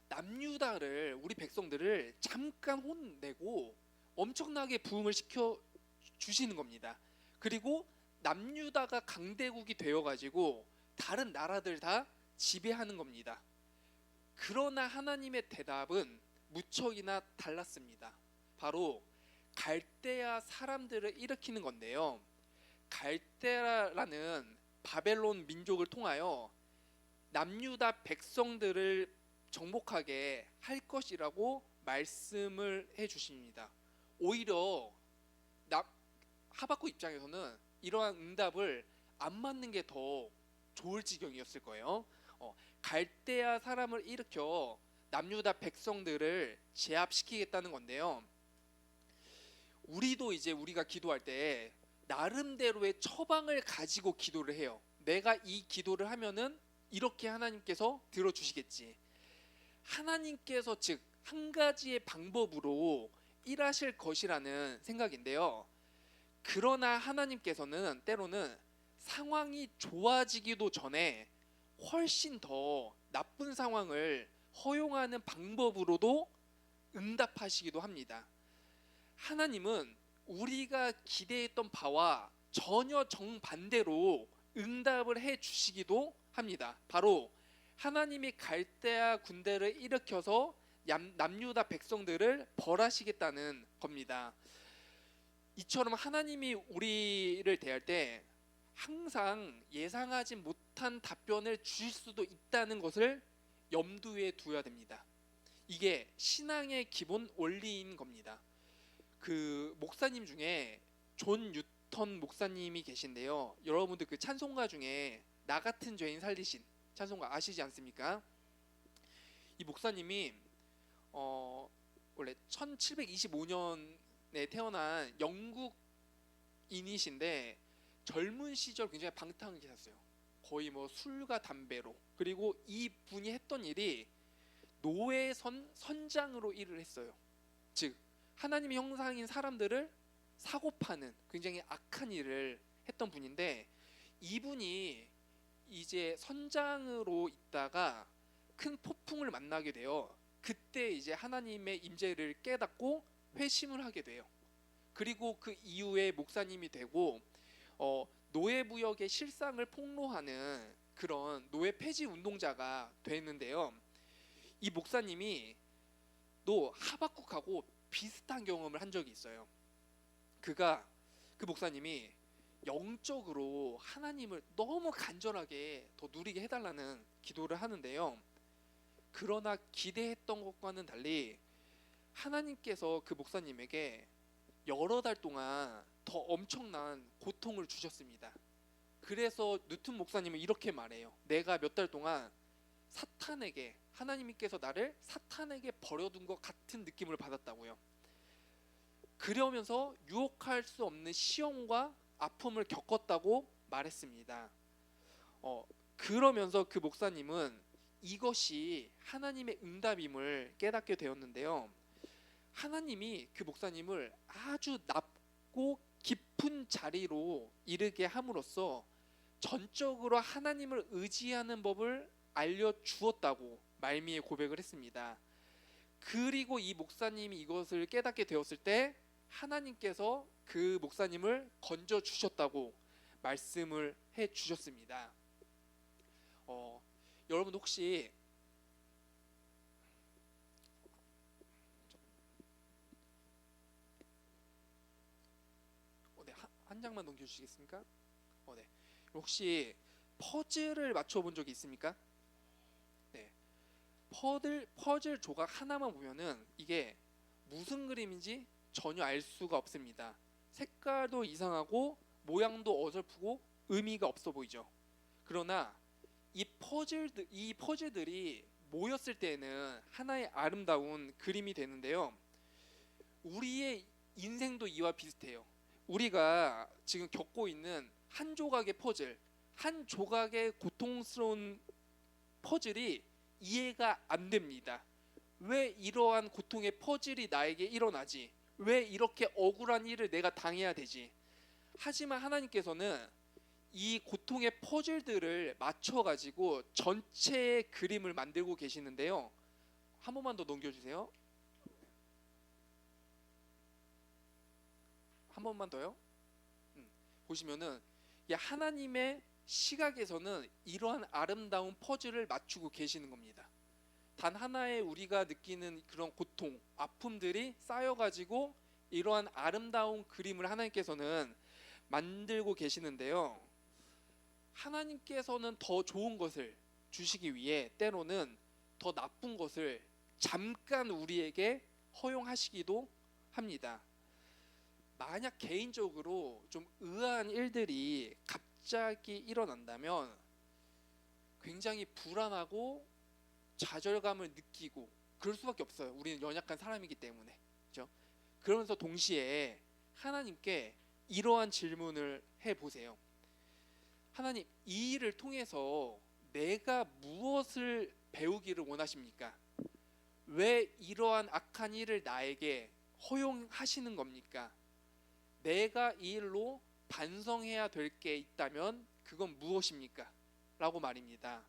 남유다를, 우리 백성들을 잠깐 혼내고 엄청나게 부흥을 시켜 주시는 겁니다. 그리고 남유다가 강대국이 되어가지고 다른 나라들 다 지배하는 겁니다. 그러나 하나님의 대답은 무척이나 달랐습니다. 바로 갈대아 사람들을 일으키는 건데요. 갈대아라는 바벨론 민족을 통하여 남유다 백성들을 정복하게 할 것이라고 말씀을 해주십니다. 오히려 하박국 입장에서는 이러한 응답을 안 맞는 게 더 좋을 지경이었을 거예요. 갈대아 사람을 일으켜 남유다 백성들을 제압시키겠다는 건데요. 우리도 이제 우리가 기도할 때 나름대로의 처방을 가지고 기도를 해요. 내가 이 기도를 하면은 이렇게 하나님께서 들어주시겠지. 하나님께서 즉 한 가지의 방법으로 일하실 것이라는 생각인데요. 그러나 하나님께서는 때로는 상황이 좋아지기도 전에 훨씬 더 나쁜 상황을 허용하는 방법으로도 응답하시기도 합니다. 하나님은 우리가 기대했던 바와 전혀 정반대로 응답을 해 주시기도 합니다. 바로 하나님이 갈대아 군대를 일으켜서 남유다 백성들을 벌하시겠다는 겁니다. 이처럼 하나님이 우리를 대할 때 항상 예상하지 못한 답변을 주실 수도 있다는 것을 염두에 두어야 됩니다. 이게 신앙의 기본 원리인 겁니다. 그 목사님 중에 존 뉴턴 목사님이 계신데요. 여러분들 그 찬송가 중에 나 같은 죄인 살리신 찬송가 아시지 않습니까? 이 목사님이 원래 1725년에 태어난 영국인이신데 젊은 시절 굉장히 방탕하게 샀어요. 거의 뭐 술과 담배로. 그리고 이 분이 했던 일이 노예선 선장으로 일을 했어요. 즉 하나님의 형상인 사람들을 사고 파는 굉장히 악한 일을 했던 분인데, 이분이 이제 선장으로 있다가 큰 폭풍을 만나게 돼요. 그때 이제 하나님의 임재를 깨닫고 회심을 하게 돼요. 그리고 그 이후에 목사님이 되고 노예무역의 실상을 폭로하는 그런 노예 폐지 운동자가 되는데요. 이 목사님이 또 하박국하고 비슷한 경험을 한 적이 있어요. 그 목사님이 영적으로 하나님을 너무 간절하게 더 누리게 해달라는 기도를 하는데요. 그러나 기대했던 것과는 달리 하나님께서 그 목사님에게 여러 달 동안 더 엄청난 고통을 주셨습니다. 그래서 뉴튼 목사님은 이렇게 말해요. 내가 몇 달 동안 하나님께서 나를 사탄에게 버려둔 것 같은 느낌을 받았다고요. 그러면서 유혹할 수 없는 시험과 아픔을 겪었다고 말했습니다. 그러면서 그 목사님은 이것이 하나님의 응답임을 깨닫게 되었는데요. 하나님이 그 목사님을 아주 낮고 깊은 자리로 이르게 함으로써 전적으로 하나님을 의지하는 법을 알려주었다고 말미에 고백을 했습니다. 그리고 이 목사님이 이것을 깨닫게 되었을 때 하나님께서 그 목사님을 건져 주셨다고 말씀을 해 주셨습니다. 여러분 혹시 네, 한 장만 넘겨주시겠습니까? 네. 혹시 퍼즐을 맞춰본 적이 있습니까? 네. 퍼즐 조각 하나만 보면은 이게 무슨 그림인지 전혀 알 수가 없습니다. 색깔도 이상하고 모양도 어설프고 의미가 없어 보이죠. 그러나 이 퍼즐들이 모였을 때는 하나의 아름다운 그림이 되는데요. 우리의 인생도 이와 비슷해요. 우리가 지금 겪고 있는 한 조각의 퍼즐, 한 조각의 고통스러운 퍼즐이 이해가 안 됩니다. 왜 이러한 고통의 퍼즐이 나에게 일어나지? 왜 이렇게 억울한 일을 내가 당해야 되지? 하지만 하나님께서는 이 고통의 퍼즐들을 맞춰가지고 전체의 그림을 만들고 계시는데요. 한 번만 더 넘겨주세요. 한 번만 더요. 보시면은 하나님의 시각에서는 이러한 아름다운 퍼즐을 맞추고 계시는 겁니다. 단 하나의 우리가 느끼는 그런 고통, 아픔들이 쌓여가지고 이러한 아름다운 그림을 하나님께서는 만들고 계시는데요. 하나님께서는 더 좋은 것을 주시기 위해 때로는 더 나쁜 것을 잠깐 우리에게 허용하시기도 합니다. 만약 개인적으로 좀 의아한 일들이 갑자기 일어난다면 굉장히 불안하고 좌절감을 느끼고 그럴 수밖에 없어요. 우리는 연약한 사람이기 때문에. 그렇죠? 그러면서 동시에 하나님께 이러한 질문을 해보세요. 하나님, 이 일을 통해서 내가 무엇을 배우기를 원하십니까? 왜 이러한 악한 일을 나에게 허용하시는 겁니까? 내가 이 일로 반성해야 될 게 있다면 그건 무엇입니까? 라고 말입니다.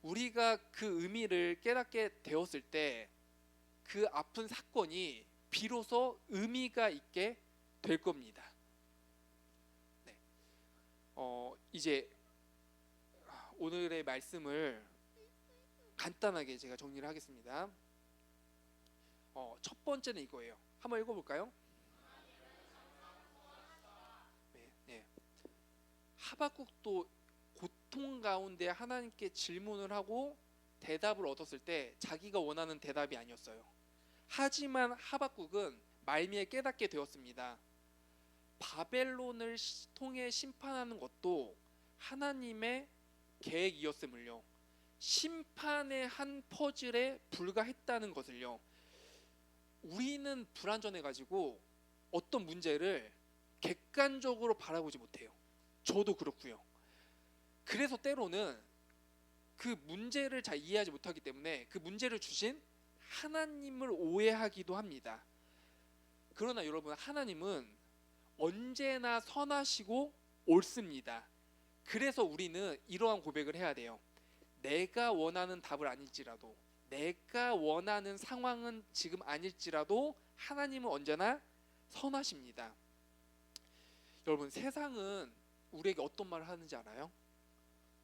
우리가 그 의미를 깨닫게 되었을 때 그 아픈 사건이 비로소 의미가 있게 될 겁니다. 네. 이제 오늘의 말씀을 간단하게 제가 정리를 하겠습니다. 첫 번째는 이거예요. 한번 읽어볼까요? 네. 하박국도 고통 가운데 하나님께 질문을 하고 대답을 얻었을 때 자기가 원하는 대답이 아니었어요. 하지만 하박국은 말미에 깨닫게 되었습니다. 바벨론을 통해 심판하는 것도 하나님의 계획이었음을요. 심판의 한 퍼즐에 불과했다는 것을요. 우리는 불완전해가지고 어떤 문제를 객관적으로 바라보지 못해요. 저도 그렇고요. 그래서 때로는 그 문제를 잘 이해하지 못하기 때문에 그 문제를 주신 하나님을 오해하기도 합니다. 그러나 여러분, 하나님은 언제나 선하시고 옳습니다. 그래서 우리는 이러한 고백을 해야 돼요. 내가 원하는 답을 아닐지라도, 내가 원하는 상황은 지금 아닐지라도 하나님은 언제나 선하십니다. 여러분, 세상은 우리에게 어떤 말을 하는지 알아요?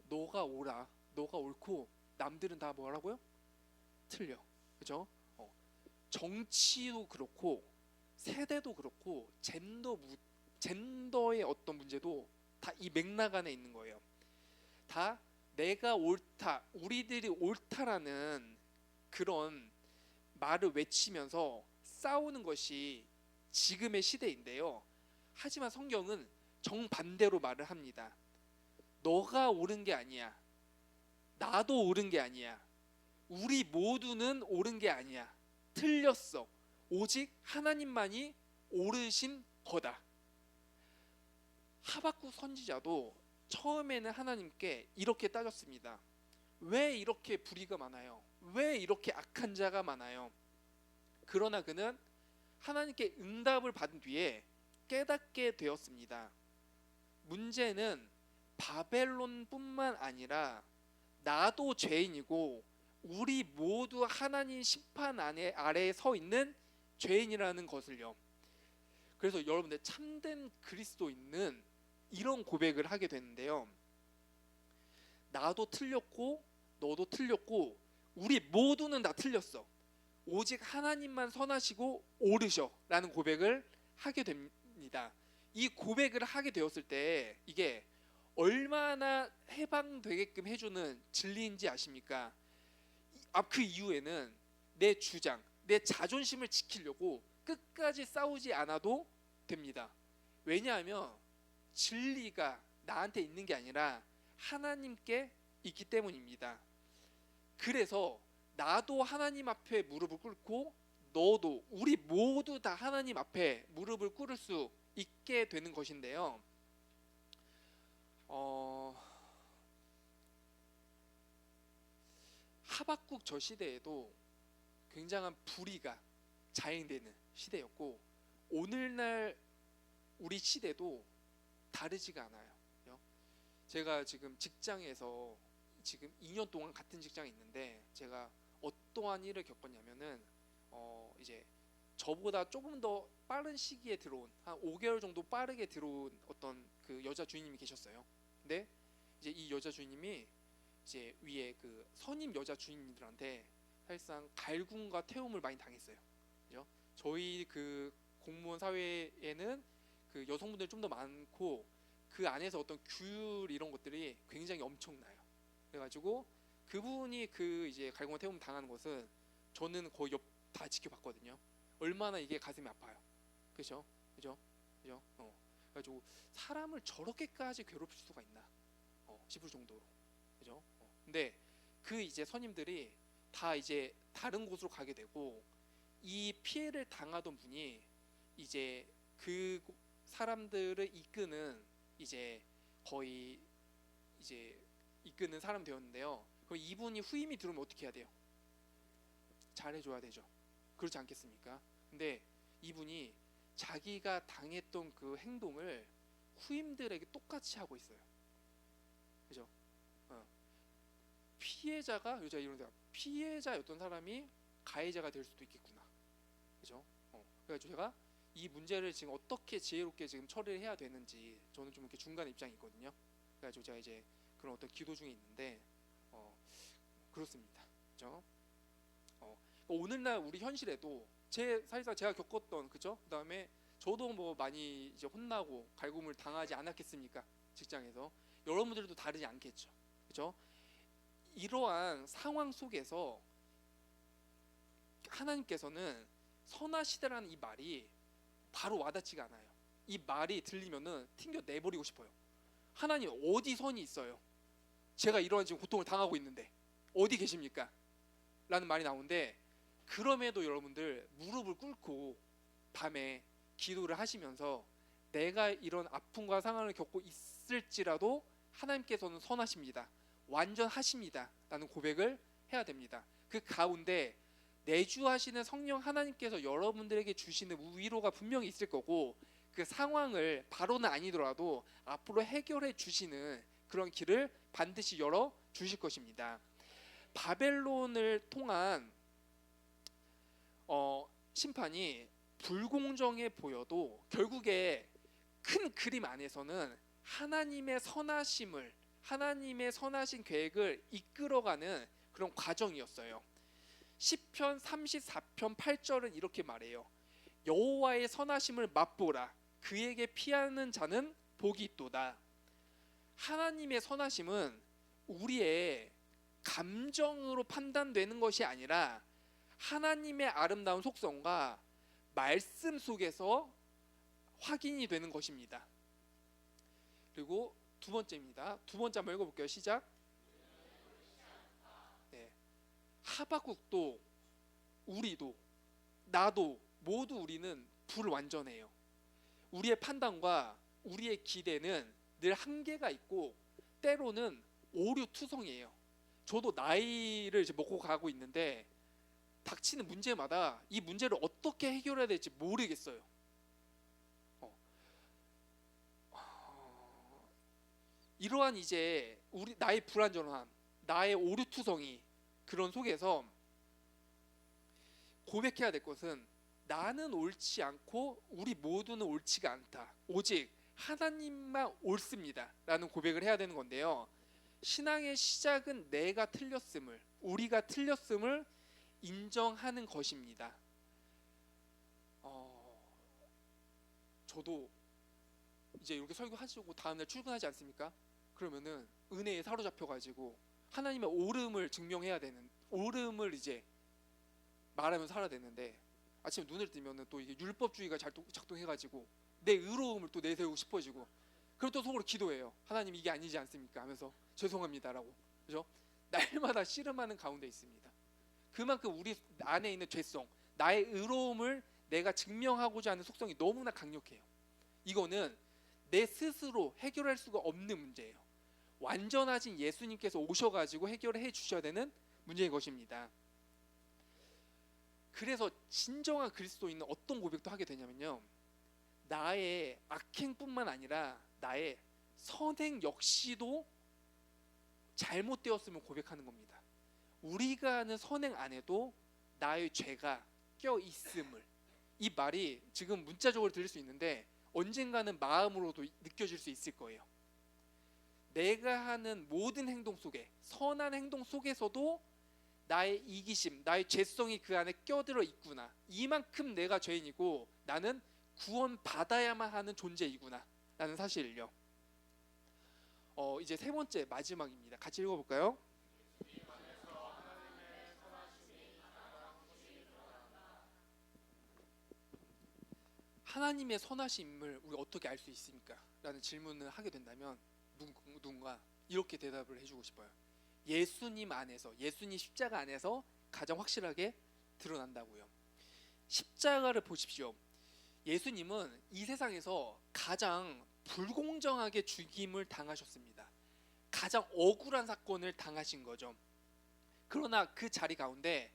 너가 옳아, 너가 옳고 남들은 다 뭐라고요? 틀려. 그죠? 정치도 그렇고 세대도 그렇고 젠더의 어떤 문제도 다 이 맥락 안에 있는 거예요. 다 내가 옳다, 우리들이 옳다라는 그런 말을 외치면서 싸우는 것이 지금의 시대인데요. 하지만 성경은 정반대로 말을 합니다. 너가 옳은 게 아니야. 나도 옳은 게 아니야. 우리 모두는 옳은 게 아니야. 틀렸어. 오직 하나님만이 옳으신 거다. 하박국 선지자도 처음에는 하나님께 이렇게 따졌습니다. 왜 이렇게 불의가 많아요? 왜 이렇게 악한 자가 많아요? 그러나 그는 하나님께 응답을 받은 뒤에 깨닫게 되었습니다. 문제는 바벨론뿐만 아니라 나도 죄인이고 우리 모두 하나님 심판 아래에 서 있는 죄인이라는 것을요. 그래서 여러분들 참된 그리스도인은 이런 고백을 하게 되는데요. 나도 틀렸고 너도 틀렸고 우리 모두는 다 틀렸어. 오직 하나님만 선하시고 옳으셔 라는 고백을 하게 됩니다. 이 고백을 하게 되었을 때 이게 얼마나 해방되게끔 해주는 진리인지 아십니까? 그 이후에는 내 주장, 내 자존심을 지키려고 끝까지 싸우지 않아도 됩니다. 왜냐하면 진리가 나한테 있는 게 아니라 하나님께 있기 때문입니다. 그래서 나도 하나님 앞에 무릎을 꿇고 너도 우리 모두 다 하나님 앞에 무릎을 꿇을 수 있게 되는 것인데요. 하박국 저 시대에도 굉장한 불의가 자행되는 시대였고 오늘날 우리 시대도 다르지가 않아요. 제가 지금 직장에서 지금 2년 동안 같은 직장에 있는데 제가 어떠한 일을 겪었냐면은 이제 저보다 조금 더 빠른 시기에 들어온 한 5개월 정도 빠르게 들어온 어떤 그 여자 주인님이 계셨어요. 근데 이제 이 여자 주인님이 이제 위에 그 선임 여자 주인님들한테 사실상 갈굼과 태움을 많이 당했어요. 그죠? 저희 그 공무원 사회에는 그 여성분들이 좀 더 많고 그 안에서 어떤 규율 이런 것들이 굉장히 엄청나요. 그래가지고 그분이 그 이제 갈굼과 태움 당하는 것은 저는 거의 옆 다 지켜봤거든요. 얼마나 이게 가슴이 아파요. 그죠? 그죠? 그죠? 그래가지고 사람을 저렇게까지 괴롭힐 수가 있나 싶을 정도로. 그죠? 근데 그 이제 선임들이 다 이제 다른 곳으로 가게 되고 이 피해를 당하던 분이 이제 그 사람들을 이끄는 이제 거의 이제 이끄는 사람 되었는데요. 그럼 이분이 후임이 들어오면 어떻게 해야 돼요? 잘해줘야 되죠. 그렇지 않겠습니까? 근데 이분이 자기가 당했던 그 행동을 후임들에게 똑같이 하고 있어요. 그죠? 피해자가 피해자였던 사람이 가해자가 될 수도 있겠구나. 그죠? 그래가지고 제가 이 문제를 지금 어떻게 지혜롭게 지금 처리를 해야 되는지 저는 좀 이렇게 중간 입장이 있거든요. 그래가지고 제가 이제 그런 어떤 기도 중에 있는데 그렇습니다. 그죠? 오늘날 우리 현실에도 사실상 제가 겪었던 그죠? 그다음에 저도 뭐 많이 이제 혼나고 갈굼을 당하지 않았겠습니까? 직장에서 여러분들도 다르지 않겠죠. 그죠? 이러한 상황 속에서 하나님께서는 선하시다라는 이 말이 바로 와닿지가 않아요. 이 말이 들리면은 튕겨 내버리고 싶어요. 하나님 어디 선이 있어요? 제가 이러한 지금 고통을 당하고 있는데 어디 계십니까? 라는 말이 나오는데 그럼에도 여러분들 무릎을 꿇고 밤에 기도를 하시면서 내가 이런 아픔과 상황을 겪고 있을지라도 하나님께서는 선하십니다. 완전하십니다. 라는 고백을 해야 됩니다. 그 가운데 내주하시는 성령 하나님께서 여러분들에게 주시는 위로가 분명히 있을 거고 그 상황을 바로는 아니더라도 앞으로 해결해 주시는 그런 길을 반드시 열어 주실 것입니다. 바벨론을 통한 심판이 불공정해 보여도 결국에 큰 그림 안에서는 하나님의 선하심을 하나님의 선하신 계획을 이끌어가는 그런 과정이었어요. 시편 34편 8절은 이렇게 말해요. 여호와의 선하심을 맛보라. 그에게 피하는 자는 복이 있도다. 하나님의 선하심은 우리의 감정으로 판단되는 것이 아니라 하나님의 아름다운 속성과 말씀 속에서 확인이 되는 것입니다. 그리고 두 번째입니다. 두 번째 한번 읽어볼게요. 시작. 네. 하박국도 우리도 나도 모두 우리는 불완전해요. 우리의 판단과 우리의 기대는 늘 한계가 있고 때로는 오류투성이에요. 저도 나이를 이제 먹고 가고 있는데 닥치는 문제마다 이 문제를 어떻게 해결해야 될지 모르겠어요. 이러한 이제 우리 나의 불안전함, 나의 오류투성이 그런 속에서 고백해야 될 것은 나는 옳지 않고 우리 모두는 옳지가 않다. 오직 하나님만 옳습니다. 라는 고백을 해야 되는 건데요. 신앙의 시작은 내가 틀렸음을, 우리가 틀렸음을 인정하는 것입니다. 저도 이제 이렇게 설교하시고 다음날 출근하지 않습니까? 그러면은 은혜에 사로잡혀가지고 하나님의 옳음을 증명해야 되는, 옳음을 이제 말하면서 살아야 되는데 아침에 눈을 뜨면은 또 이게 율법주의가 작동해가지고 내 의로움을 또 내세우고 싶어지고, 그럼 또 속으로 기도해요. 하나님 이게 아니지 않습니까? 하면서 죄송합니다라고. 그죠? 날마다 씨름하는 가운데 있습니다. 그만큼 우리 안에 있는 죄성, 나의 의로움을 내가 증명하고자 하는 속성이 너무나 강력해요. 이거는 내 스스로 해결할 수가 없는 문제예요. 완전하신 예수님께서 오셔가지고 해결해 주셔야 되는 문제인 것입니다. 그래서 진정한 그리스도인은 어떤 고백도 하게 되냐면요, 나의 악행뿐만 아니라 나의 선행 역시도 잘못되었음을 고백하는 겁니다. 우리가 하는 선행 안에도 나의 죄가 껴 있음을, 이 말이 지금 문자적으로 들릴 수 있는데 언젠가는 마음으로도 느껴질 수 있을 거예요. 내가 하는 모든 행동 속에, 선한 행동 속에서도 나의 이기심, 나의 죄성이 그 안에 껴들어 있구나. 이만큼 내가 죄인이고 나는 구원받아야만 하는 존재이구나 라는 사실을요. 이제 세 번째 마지막입니다. 같이 읽어볼까요? 하나님의 선하심을 우리가 어떻게 알 수 있습니까? 라는 질문을 하게 된다면 누군가 이렇게 대답을 해주고 싶어요. 예수님 안에서, 예수님 십자가 안에서 가장 확실하게 드러난다고요. 십자가를 보십시오. 예수님은 이 세상에서 가장 불공정하게 죽임을 당하셨습니다. 가장 억울한 사건을 당하신 거죠. 그러나 그 자리 가운데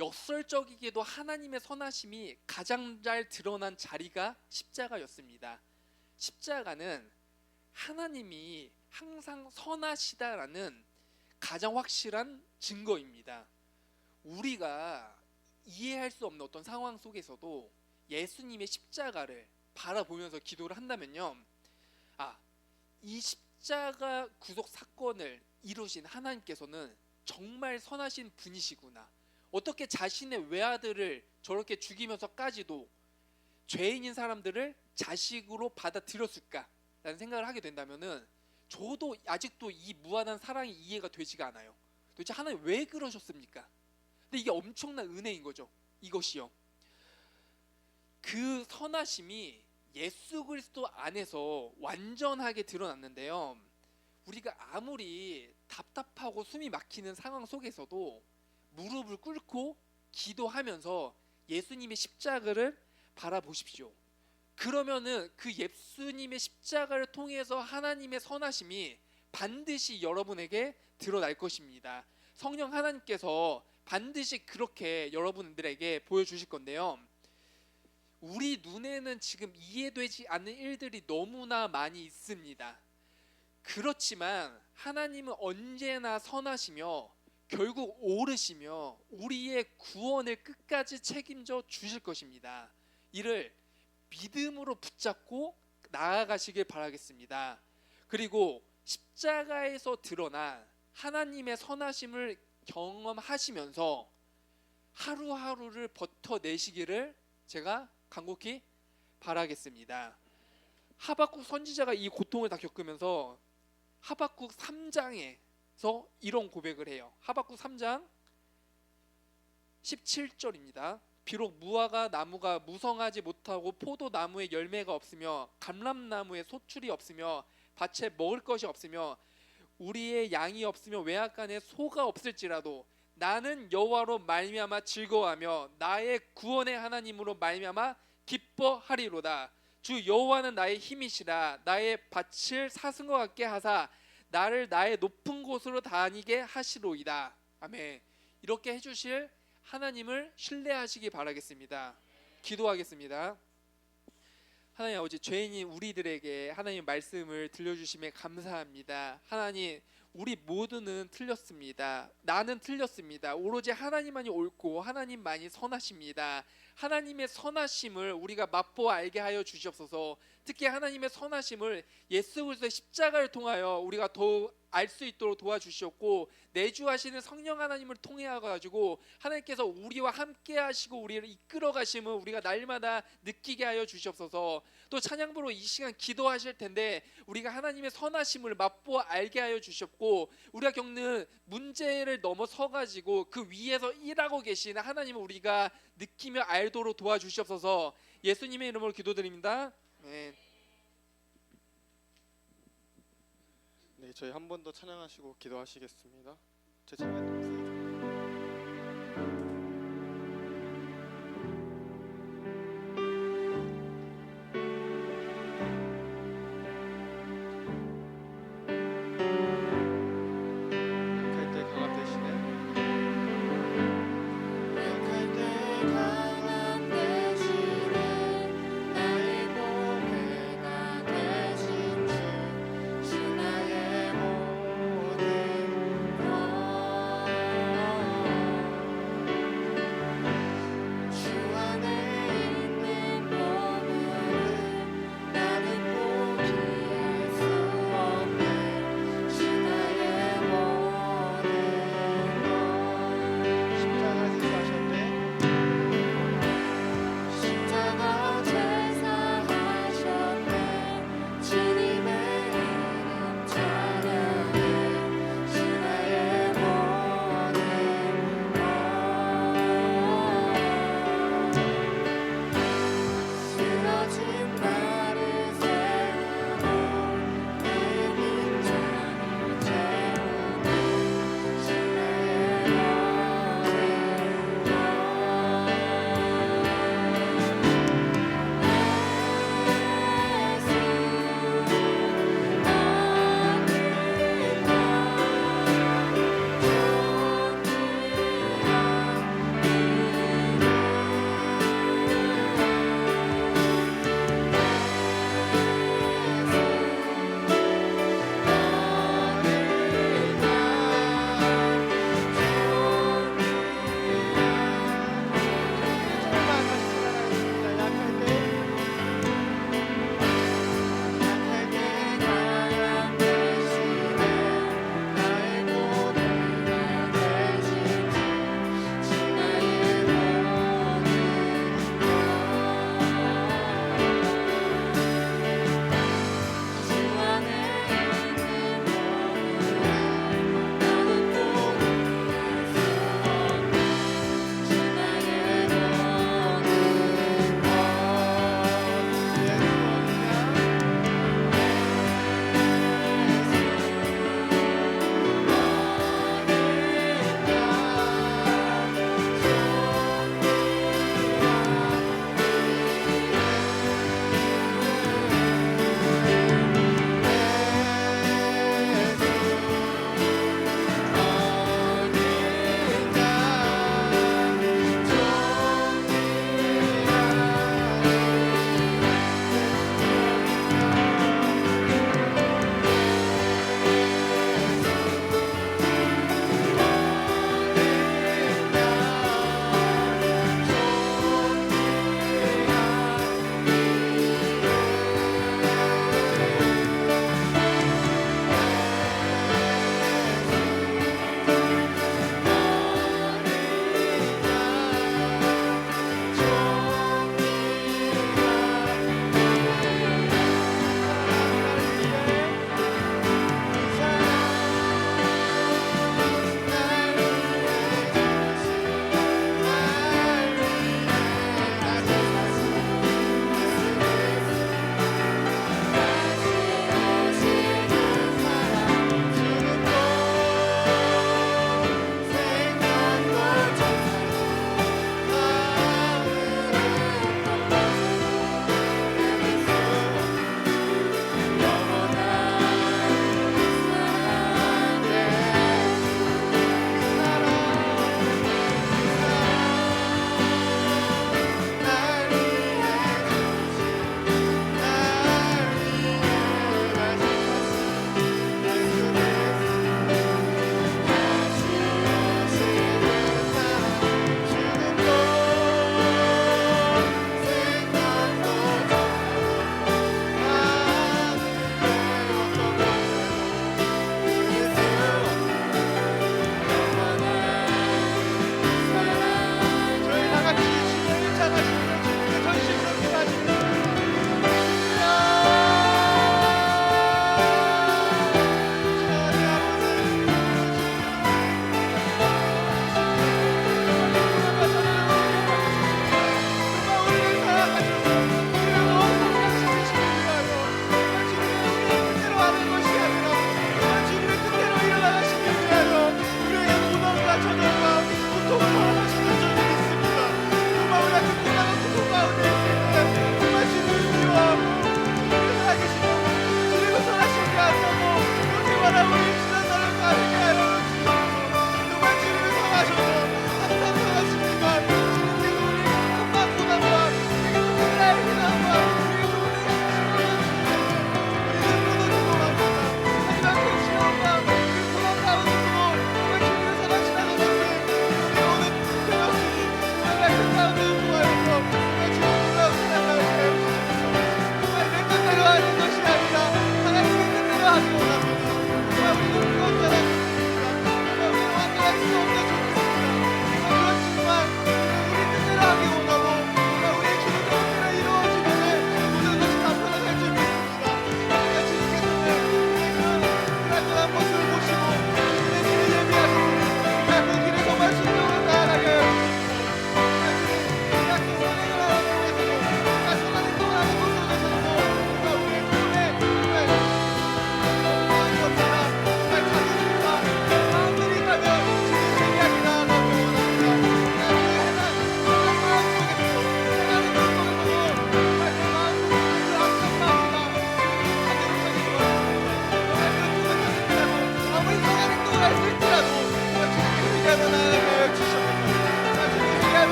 역설적이게도 하나님의 선하심이 가장 잘 드러난 자리가 십자가였습니다. 십자가는 하나님이 항상 선하시다라는 가장 확실한 증거입니다. 우리가 이해할 수 없는 어떤 상황 속에서도 예수님의 십자가를 바라보면서 기도를 한다면요, 이 십자가 구속 사건을 이루신 하나님께서는 정말 선하신 분이시구나. 어떻게 자신의 외아들을 저렇게 죽이면서까지도 죄인인 사람들을 자식으로 받아들였을까라는 생각을 하게 된다면은 저도 아직도 이 무한한 사랑이 이해가 되지가 않아요. 도대체 하나님 왜 그러셨습니까? 근데 이게 엄청난 은혜인 거죠. 이것이요. 그 선하심이 예수 그리스도 안에서 완전하게 드러났는데요. 우리가 아무리 답답하고 숨이 막히는 상황 속에서도 무릎을 꿇고 기도하면서 예수님의 십자가를 바라보십시오. 그러면은 그 예수님의 십자가를 통해서 하나님의 선하심이 반드시 여러분에게 드러날 것입니다. 성령 하나님께서 반드시 그렇게 여러분들에게 보여주실 건데요. 우리 눈에는 지금 이해되지 않는 일들이 너무나 많이 있습니다. 그렇지만 하나님은 언제나 선하시며 결국 옳으시며 우리의 구원을 끝까지 책임져 주실 것입니다. 이를 믿음으로 붙잡고 나아가시길 바라겠습니다. 그리고 십자가에서 드러난 하나님의 선하심을 경험하시면서 하루하루를 버텨내시기를 제가 간곡히 바라겠습니다. 하박국 선지자가 이 고통을 다 겪으면서 하박국 3장에서 이런 고백을 해요. 하박국 3장 17절입니다. 비록 무화과 나무가 무성하지 못하고 포도나무에 열매가 없으며 감람나무에 소출이 없으며 밭에 먹을 것이 없으며 우리의 양이 없으며 외양간에 소가 없을지라도 나는 여호와로 말미암아 즐거워하며 나의 구원의 하나님으로 말미암아 기뻐하리로다. 주 여호와는 나의 힘이시라. 나의 밭을 사슴과 같게 하사 나를 나의 높은 곳으로 다니게 하시로이다. 아멘. 이렇게 해주실 하나님을 신뢰하시기 바라겠습니다. 기도하겠습니다. 하나님 아버지, 죄인인 우리들에게 하나님 말씀을 들려주심에 감사합니다. 하나님, 우리 모두는 틀렸습니다. 나는 틀렸습니다. 오로지 하나님만이 옳고 하나님만이 선하십니다. 하나님의 선하심을 우리가 맛보아 알게 하여 주시옵소서. 특히 하나님의 선하심을 예수 그리스도의 십자가를 통하여 우리가 더욱 알 수 있도록 도와주시옵고, 내주하시는 성령 하나님을 통해 가지고 하나님께서 우리와 함께 하시고 우리를 이끌어 가심을 우리가 날마다 느끼게 하여 주시옵소서. 또 찬양부로 이 시간 기도하실 텐데 우리가 하나님의 선하심을 맛보아 알게 하여 주시옵고, 우리가 겪는 문제를 넘어서 가지고 그 위에서 일하고 계시는 하나님을 우리가 느끼며 알도록 도와주시옵소서. 예수님의 이름으로 기도드립니다. 아멘. 네, 저희 한 번 더 찬양하시고 기도하시겠습니다. 제 찬양 들으세요. 약할 때 강한 대신에 약할 때 강한 대신에 나의 보배가 되신 주, 주 나의 모든 것.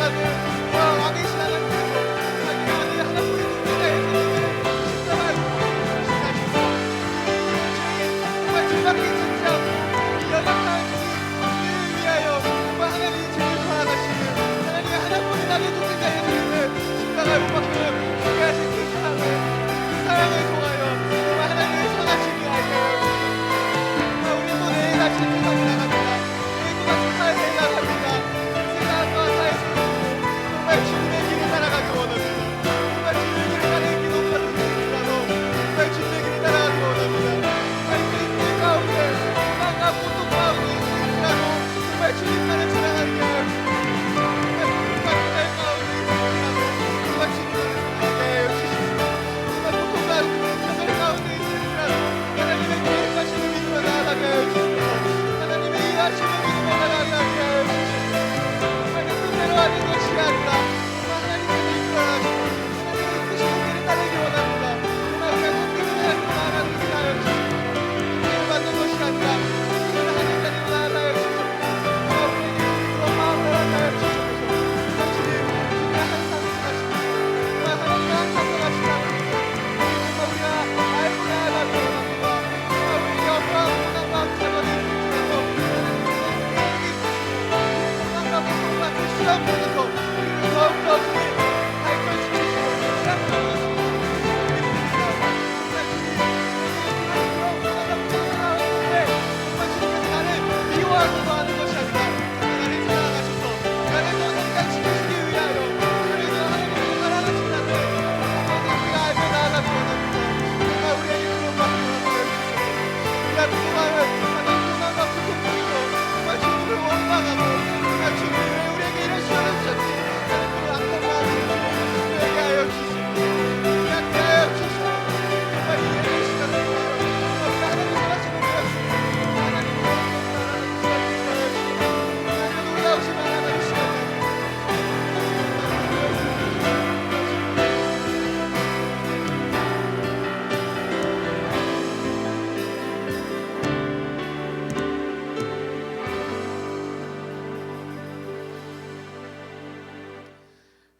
나아가는 왕의 신 하나님께서 자기가 오늘 하나님의 존재자의 십자가를 주시옵소서. 정말 주밖에 찾지 않고 이 연약한 우리를 위하여 정말 하나님이 제일 좋아하시는 하나님의 하나뿐인 나의 존재자의 십자가를 못 박혀 준비하신 그 사랑을 통하여 정말 하나님의 선하심이 알게요. 정말 우리 또 내일 다시 세상에 나갑니다. 내일 또 다시 사회에 나갑니다. 세상과 사회 속에서 정말 주님의 길을 따라가기 원합니다. 정말 주님의 길을 따르는 기도가 되시더라도 정말 주님의 길을 따라가기 원합니다. 정말 힘든 가운데 고난과 고통 가운데 있을지라도 정말 주님만을 찬양하게 하여 주시옵소서. 정말 고통과 고난 가운데 있을지라도 정말 주님만을 찬양하게 하여 주시옵소서. 정말 고통과 고난 가운데 있을지라도 하나님의 계획하시는 믿음을 나아가게 하여 주시옵소서. 하나님의 일하시는 믿음을 나아가게 하여 주시옵소서. 정말 내 뜻대로 하는 것이 아니라 정말 하나님께서 이끌어가시고 하나님의 이끄시는 길을 따르기 원합니다. 정말 우리가 성경을 가지고 나아가는 길 하여 주시옵소서. 은혜를 받는 것이 아니라 성경을 하는 자리로 나아가여 주시옵소서. 정말 우리에게 그런 마음을 허락하여 주시옵소서. 주님 항상 사시고 정말 하나님이 항상 사시다는 정말 우리가 알고 나아가기 원합니다. 정말 우리에게 어떠한 고난과 차별이 있을지라도 하나님께서 계획이 있으시고 고난과 고통과 그 시험 속에서 우리를 더욱더 주님 발전시키시고 시작하는 것을 믿습니다. 정말 주님 우리에게 그런 고난과 고통을 나오는데 정말 주님께서 나를 미워하셔서 하는 것이 아니라 나를 사랑하셔서 나를 더 성장시키시기 위하여 나를 더 하나님께서 사랑하신다는 그것을 우리가 알고 나아가기 원합니다. 정말 우리에게 그런 마음을 허락하여 주시옵소서. 우리가 그동안은 하나님 고난과 고통 속에서 정말 주님을 원망하고 정말 주님이 왜 우리에게 이런 시험을 주셨지 하는 그런 악한 마음을 우리에게 하여 주시옵소서. 우리한테 하여 주시옵소서. 정말 이 예배 시간을 통하여 정말 우리 하나님 사랑하시는 되었습니다. 하나님 하나님 놀라우신 하나님 시간을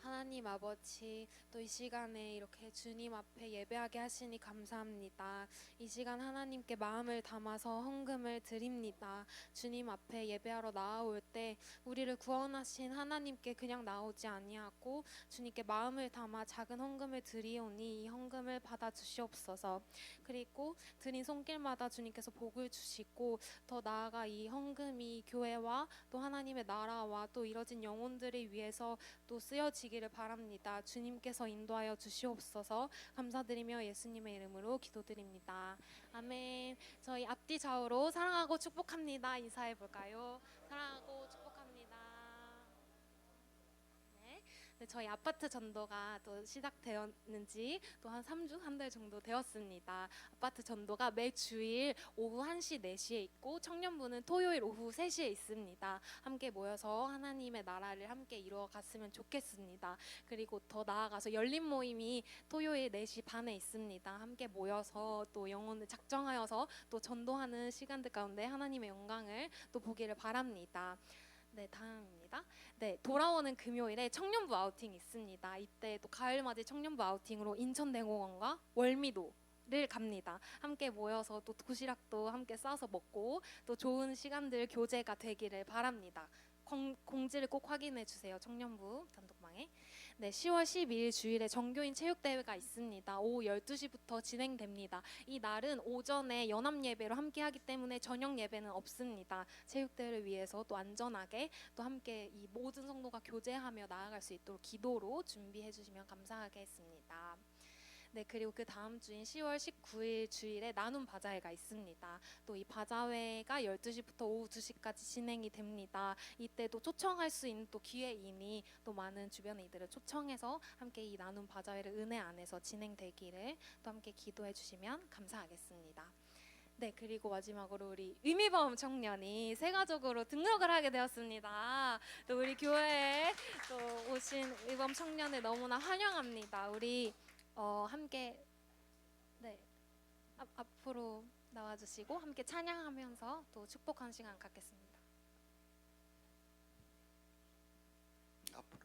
하나님 아버지, 또 이 시간에 이렇게 주님 앞에 예배하게 하시니 감사합니다. 이 시간 하나님께 마음을 담아서 헌금을 드립니다. 주님 앞에 예배하러 나아올 때 우리를 구원하신 하나님께 그냥 나오지 아니하고 주님께 마음을 담아 작은 헌금을 드리오니 이 헌금을 받아 주시옵소서. 그리고 드린 손길마다 주님께서 복을 주시고 더 나아가 이 헌금이 교회와 또 하나님의 나라와 또 이뤄진 영혼들을 위해서 또 쓰여지기를 바랍니다. 주님께서 인도하여 주시옵소서. 감사드리며 예수님의 이름으로 기도드립니다. 아멘. 저희 앞뒤 좌우로 사랑하고 축복합니다. 인사해 볼까요? 사랑하고 축복합니다. 네, 저희 아파트 전도가 또 시작되었는지 또 한 3주, 한 달 정도 되었습니다. 아파트 전도가 매 주일 오후 1시, 4시에 있고 청년부는 토요일 오후 3시에 있습니다. 함께 모여서 하나님의 나라를 함께 이루어갔으면 좋겠습니다. 그리고 더 나아가서 열린 모임이 토요일 4시 반에 있습니다. 함께 모여서 또 영혼을 작정하여서 또 전도하는 시간들 가운데 하나님의 영광을 또 보기를 바랍니다. 네, 다음입니다. 네, 돌아오는 금요일에 청년부 아우팅 있습니다. 이때 또 가을맞이 청년부 아우팅으로 인천대공원과 월미도를 갑니다. 함께 모여서 또 도시락도 함께 싸서 먹고 또 좋은 시간들 교제가 되기를 바랍니다. 공지를 꼭 확인해 주세요. 청년부 단톡방에. 네, 10월 12일 주일에 정교인 체육대회가 있습니다. 오후 12시부터 진행됩니다. 이 날은 오전에 연합예배로 함께 하기 때문에 저녁 예배는 없습니다. 체육대회를 위해서 또 안전하게 또 함께 이 모든 성도가 교제하며 나아갈 수 있도록 기도로 준비해 주시면 감사하겠습니다. 네, 그리고 그 다음 주인 10월 19일 주일에 나눔 바자회가 있습니다. 또 이 바자회가 12시부터 오후 2시까지 진행이 됩니다. 이때도 초청할 수 있는 또 기회이니 또 많은 주변의 이들을 초청해서 함께 이 나눔 바자회를 은혜 안에서 진행되기를 또 함께 기도해 주시면 감사하겠습니다. 네, 그리고 마지막으로 우리 의미범 청년이 새 가족으로 등록을 하게 되었습니다. 또 우리 교회에 또 오신 의범 청년을 너무나 환영합니다. 우리 함께 앞으로 나와주시고 함께 찬양하면서 또 축복한 시간 갖겠습니다. 앞으로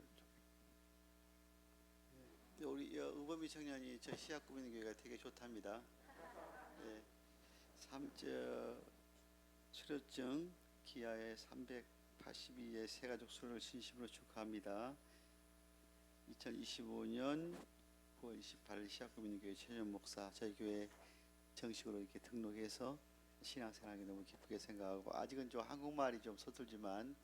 우비 청년이 저 시약 꾸미는 교회가 되게 좋답니다. 예, 출혈증 기아의 382의 새가족 수를 진심으로 축하합니다. 2025년 9월 28일 시약 꾸미는 교회 최현 목사 저희 교회 정식으로 이렇게 등록해서 신앙생활하기 너무 기쁘게 생각하고 아직은 좀 한국말이 좀 서툴지만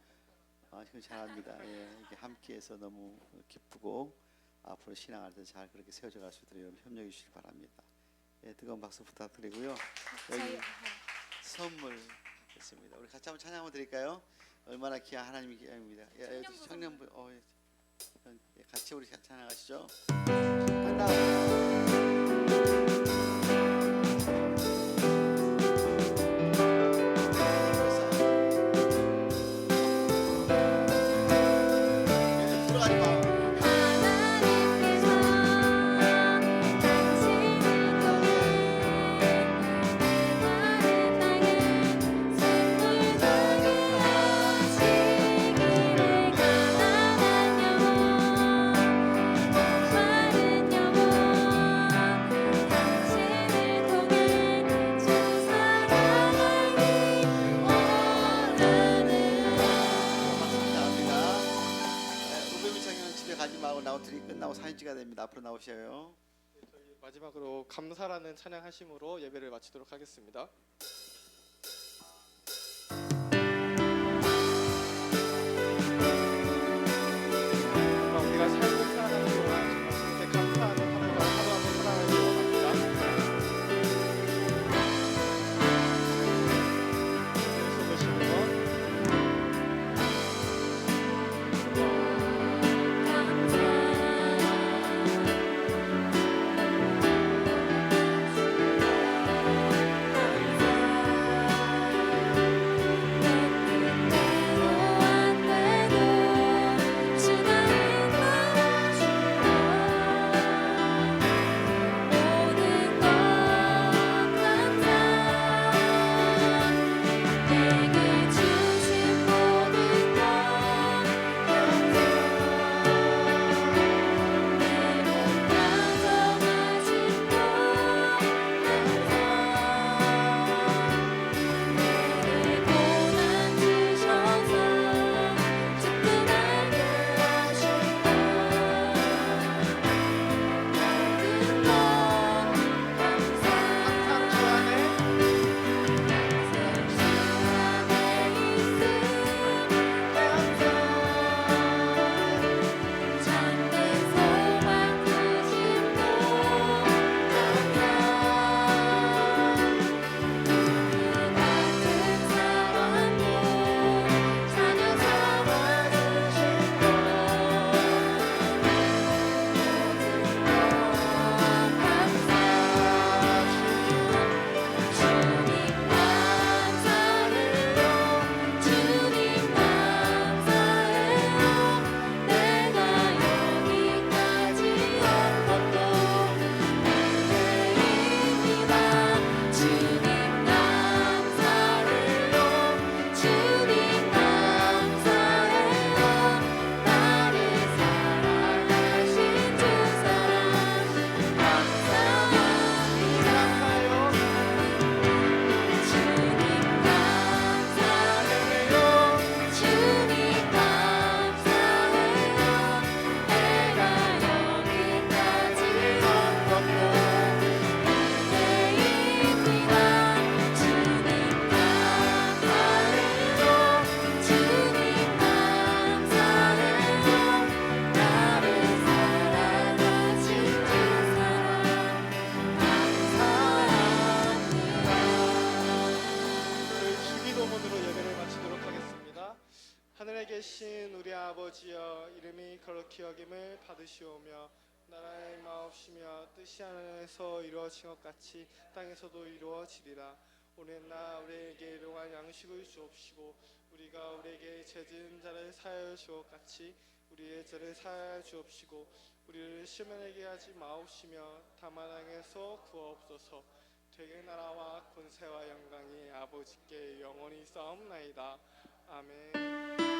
지금 잘합니다. 예, 이렇게 함께해서 너무 기쁘고 앞으로 신앙할 때 잘 그렇게 세워져 갈 수 있도록 여러분 협력해 주시기 바랍니다. 예, 뜨거운 박수 부탁드리고요. 저희 여기 선물 있습니다. 우리 같이 한번 찬양 한번 드릴까요? 얼마나 귀한 하나님의 기회입니다. 예, 청년부 예, 같이 우리 찬양하시죠. 간다. 들어가지 마. 가지 말고 나우트리 끝나고 사진 찍어야 됩니다. 앞으로 나오셔요. 저희 마지막으로 감사라는 찬양하심으로 예배를 마치도록 하겠습니다. 정말 우리가 삶을 살아가는 동안 정말 주님께 감사하는 하루가 하루하루 살아가길 원합니다. 예수 보시는 것 계신 우리 아버지여 이름이 거룩히 여김을 받으시오며 나라의 마옵시며 뜻이 하늘에서 이루어진 것 같이 땅에서도 이루어지리라. 오늘 날 우리에게 일용할 양식을 주옵시고 우리가 우리에게 죄진 자를 사하여 주옵 같이 우리의 죄를 사하여 주옵시고 우리를 시험하게 하지 마옵시며 다만 악에서 구하옵소서. 되게 나라와 권세와 영광이 아버지께 영원히 싸움나이다. 아멘.